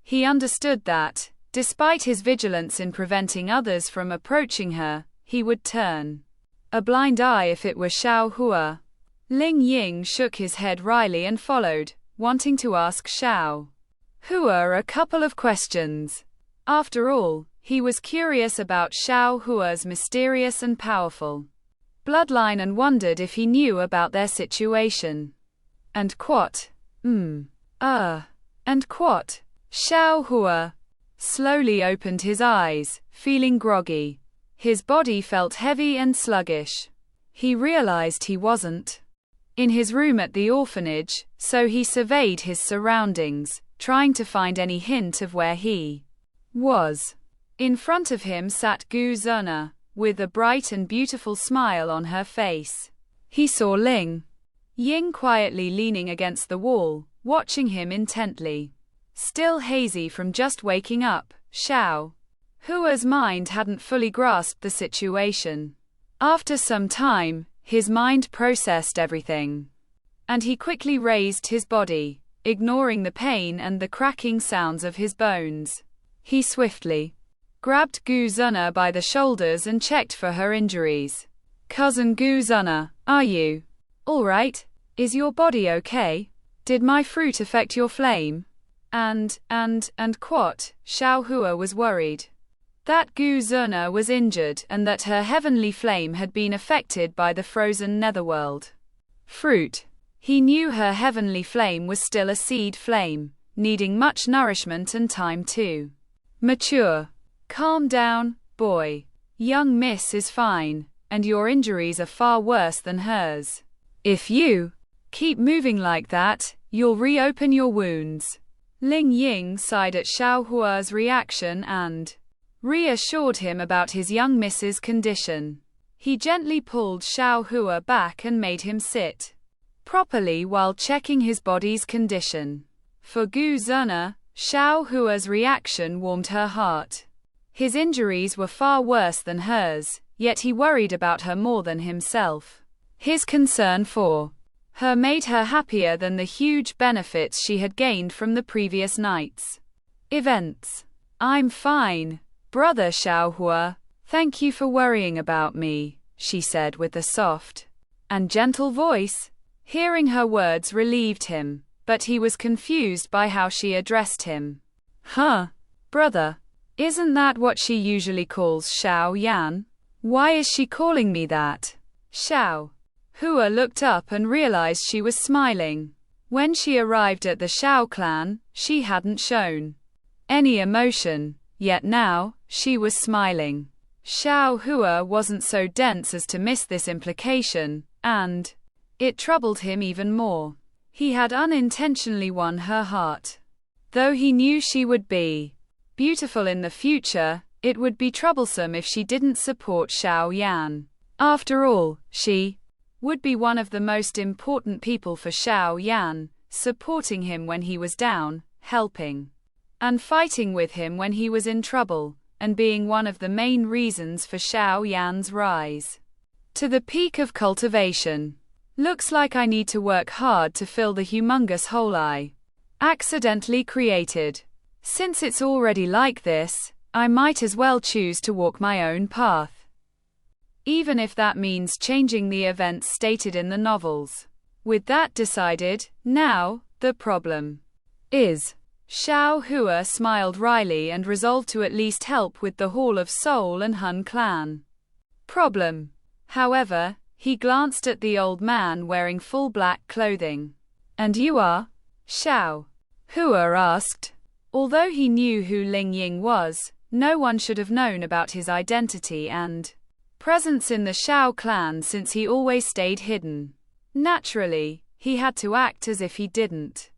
He understood that, despite his vigilance in preventing others from approaching her, he would turn a blind eye if it were Xiao Hua. Ling Ying shook his head wryly and followed, wanting to ask Xiao Hua a couple of questions. After all, he was curious about Xiao Hua's mysterious and powerful bloodline and wondered if he knew about their situation. And quat. And quat. Xiao Hua slowly opened his eyes, feeling groggy. His body felt heavy and sluggish. He realized he wasn't in his room at the orphanage, so he surveyed his surroundings, trying to find any hint of where he was. In front of him sat Gu Zuna, with a bright and beautiful smile on her face. He saw Ling Ying quietly leaning against the wall, watching him intently. Still hazy from just waking up, Xiao Hua's mind hadn't fully grasped the situation. After some time, his mind processed everything, and he quickly raised his body, ignoring the pain and the cracking sounds of his bones. He swiftly grabbed Gu Zuna by the shoulders and checked for her injuries. Cousin Gu Zuna, are you all right? Is your body okay? Did my fruit affect your flame? And quat, Xiao Hua was worried that Gu Zuna was injured and that her heavenly flame had been affected by the frozen netherworld fruit. He knew her heavenly flame was still a seed flame, needing much nourishment and time to mature. Calm down, boy. Young miss is fine, and your injuries are far worse than hers. If you keep moving like that, you'll reopen your wounds. Ling Ying sighed at Xiao Hua's reaction and reassured him about his young miss's condition. He gently pulled Xiao Hua back and made him sit properly while checking his body's condition. For Gu Zuna, Xiao Hua's reaction warmed her heart. His injuries were far worse than hers, yet he worried about her more than himself. His concern for her made her happier than the huge benefits she had gained from the previous night's events. I'm fine, brother Xiaohua. Thank you for worrying about me, she said with a soft and gentle voice. Hearing her words relieved him, but he was confused by how she addressed him. Huh, brother, isn't that what she usually calls Xiao Yan? Why is she calling me that? Xiao Hua looked up and realized she was smiling. When she arrived at the Xiao clan, she hadn't shown any emotion, yet now, she was smiling. Xiao Hua wasn't so dense as to miss this implication, and it troubled him even more. He had unintentionally won her heart. Though he knew she would be beautiful in the future, it would be troublesome if she didn't support Xiao Yan. After all, she would be one of the most important people for Xiao Yan, supporting him when he was down, helping and fighting with him when he was in trouble, and being one of the main reasons for Xiao Yan's rise to the peak of cultivation. Looks like I need to work hard to fill the humongous hole I accidentally created. Since it's already like this, I might as well choose to walk my own path, even if that means changing the events stated in the novels. With that decided, now, the problem is. Xiao Hua smiled wryly and resolved to at least help with the Hall of Soul and Hun clan problem. However, he glanced at the old man wearing full black clothing. And you are? Xiao Hua asked. Although he knew who Ling Ying was, no one should have known about his identity and presence in the Xiao clan since he always stayed hidden. Naturally, he had to act as if he didn't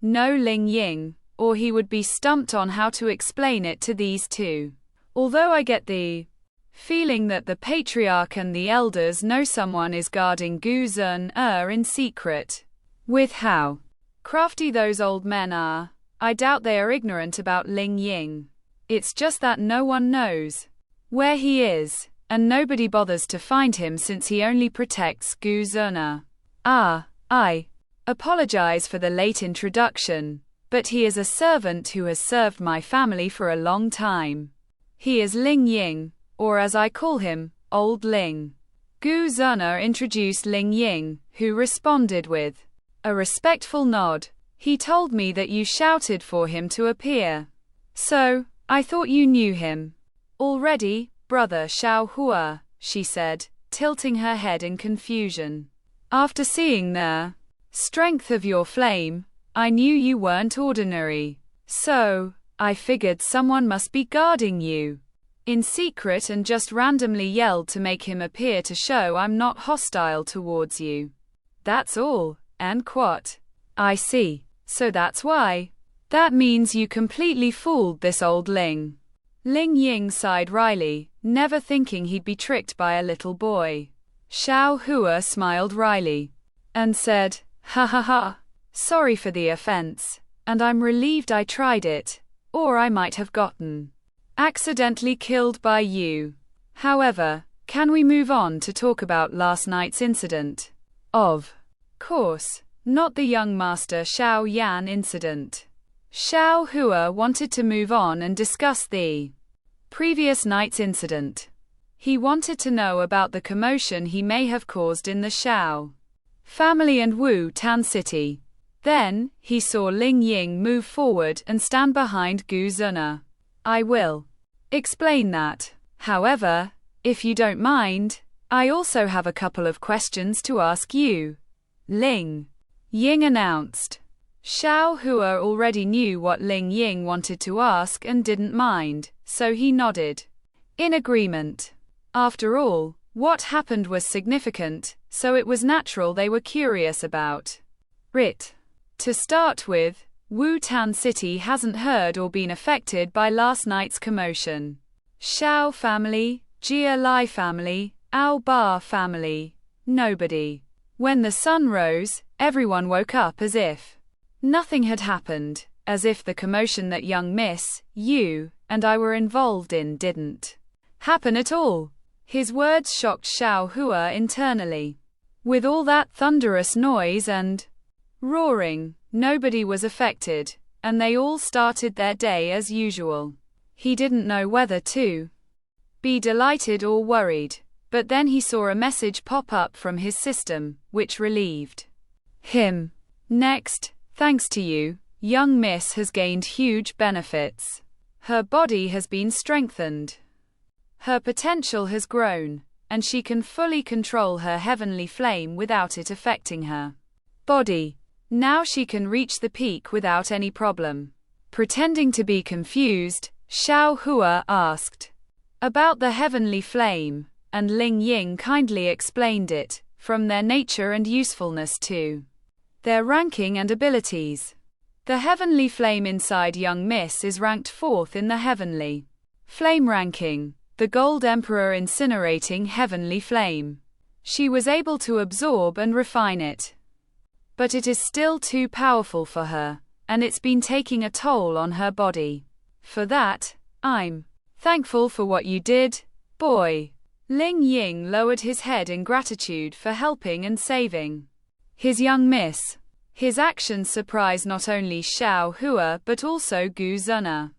know Ling Ying, or he would be stumped on how to explain it to these two. Although I get the feeling that the patriarch and the elders know someone is guarding Gu Zun in secret. With how crafty those old men are, I doubt they are ignorant about Ling Ying. It's just that no one knows where he is, and nobody bothers to find him since he only protects Gu Zun. I apologize for the late introduction, but he is a servant who has served my family for a long time. He is Ling Ying, or as I call him, Old Ling. Gu Zun introduced Ling Ying, who responded with a respectful nod. He told me that you shouted for him to appear. So, I thought you knew him already, brother Xiao Hua, she said, tilting her head in confusion. After seeing the strength of your flame, I knew you weren't ordinary. So, I figured someone must be guarding you in secret and just randomly yelled to make him appear to show I'm not hostile towards you. That's all, and what? I see. So that's why. That means you completely fooled this old Ling. Ling Ying sighed wryly, never thinking he'd be tricked by a little boy. Xiao Hua smiled wryly and said, ha ha ha. Sorry for the offense, and I'm relieved I tried it, or I might have gotten accidentally killed by you. However, can we move on to talk about last night's incident? Of course, not the young master Xiao Yan incident. Xiao Hua wanted to move on and discuss the previous night's incident. He wanted to know about the commotion he may have caused in the Xiao family and Wu Tan City. Then, he saw Ling Ying move forward and stand behind Gu Zun. I will explain that. However, if you don't mind, I also have a couple of questions to ask you. Ling Ying announced. Xiao Hua already knew what Ling Ying wanted to ask and didn't mind, so he nodded in agreement. After all, what happened was significant, so it was natural they were curious about it. To start with, Wu Tan City hasn't heard or been affected by last night's commotion. Xiao family, Jia Lai family, Ao Ba family, nobody. When the sun rose, everyone woke up as if nothing had happened, as if the commotion that young Miss, you, and I were involved in didn't happen at all. His words shocked Xiao Hua internally. With all that thunderous noise and roaring, nobody was affected, and they all started their day as usual. He didn't know whether to be delighted or worried, but then he saw a message pop up from his system, which relieved him. Next, thanks to you, young Miss has gained huge benefits. Her body has been strengthened. Her potential has grown, and she can fully control her heavenly flame without it affecting her body. Now she can reach the peak without any problem. Pretending to be confused, Xiao Hua asked about the heavenly flame, and Ling Ying kindly explained it, from their nature and usefulness to their ranking and abilities. The heavenly flame inside young Miss is ranked 4th in the heavenly flame ranking, the Gold Emperor incinerating heavenly flame. She was able to absorb and refine it, but it is still too powerful for her, and it's been taking a toll on her body. For that, I'm thankful for what you did, boy. Ling Ying lowered his head in gratitude for helping and saving his young miss. His actions surprised not only Xiao Hua but also Gu Zuna.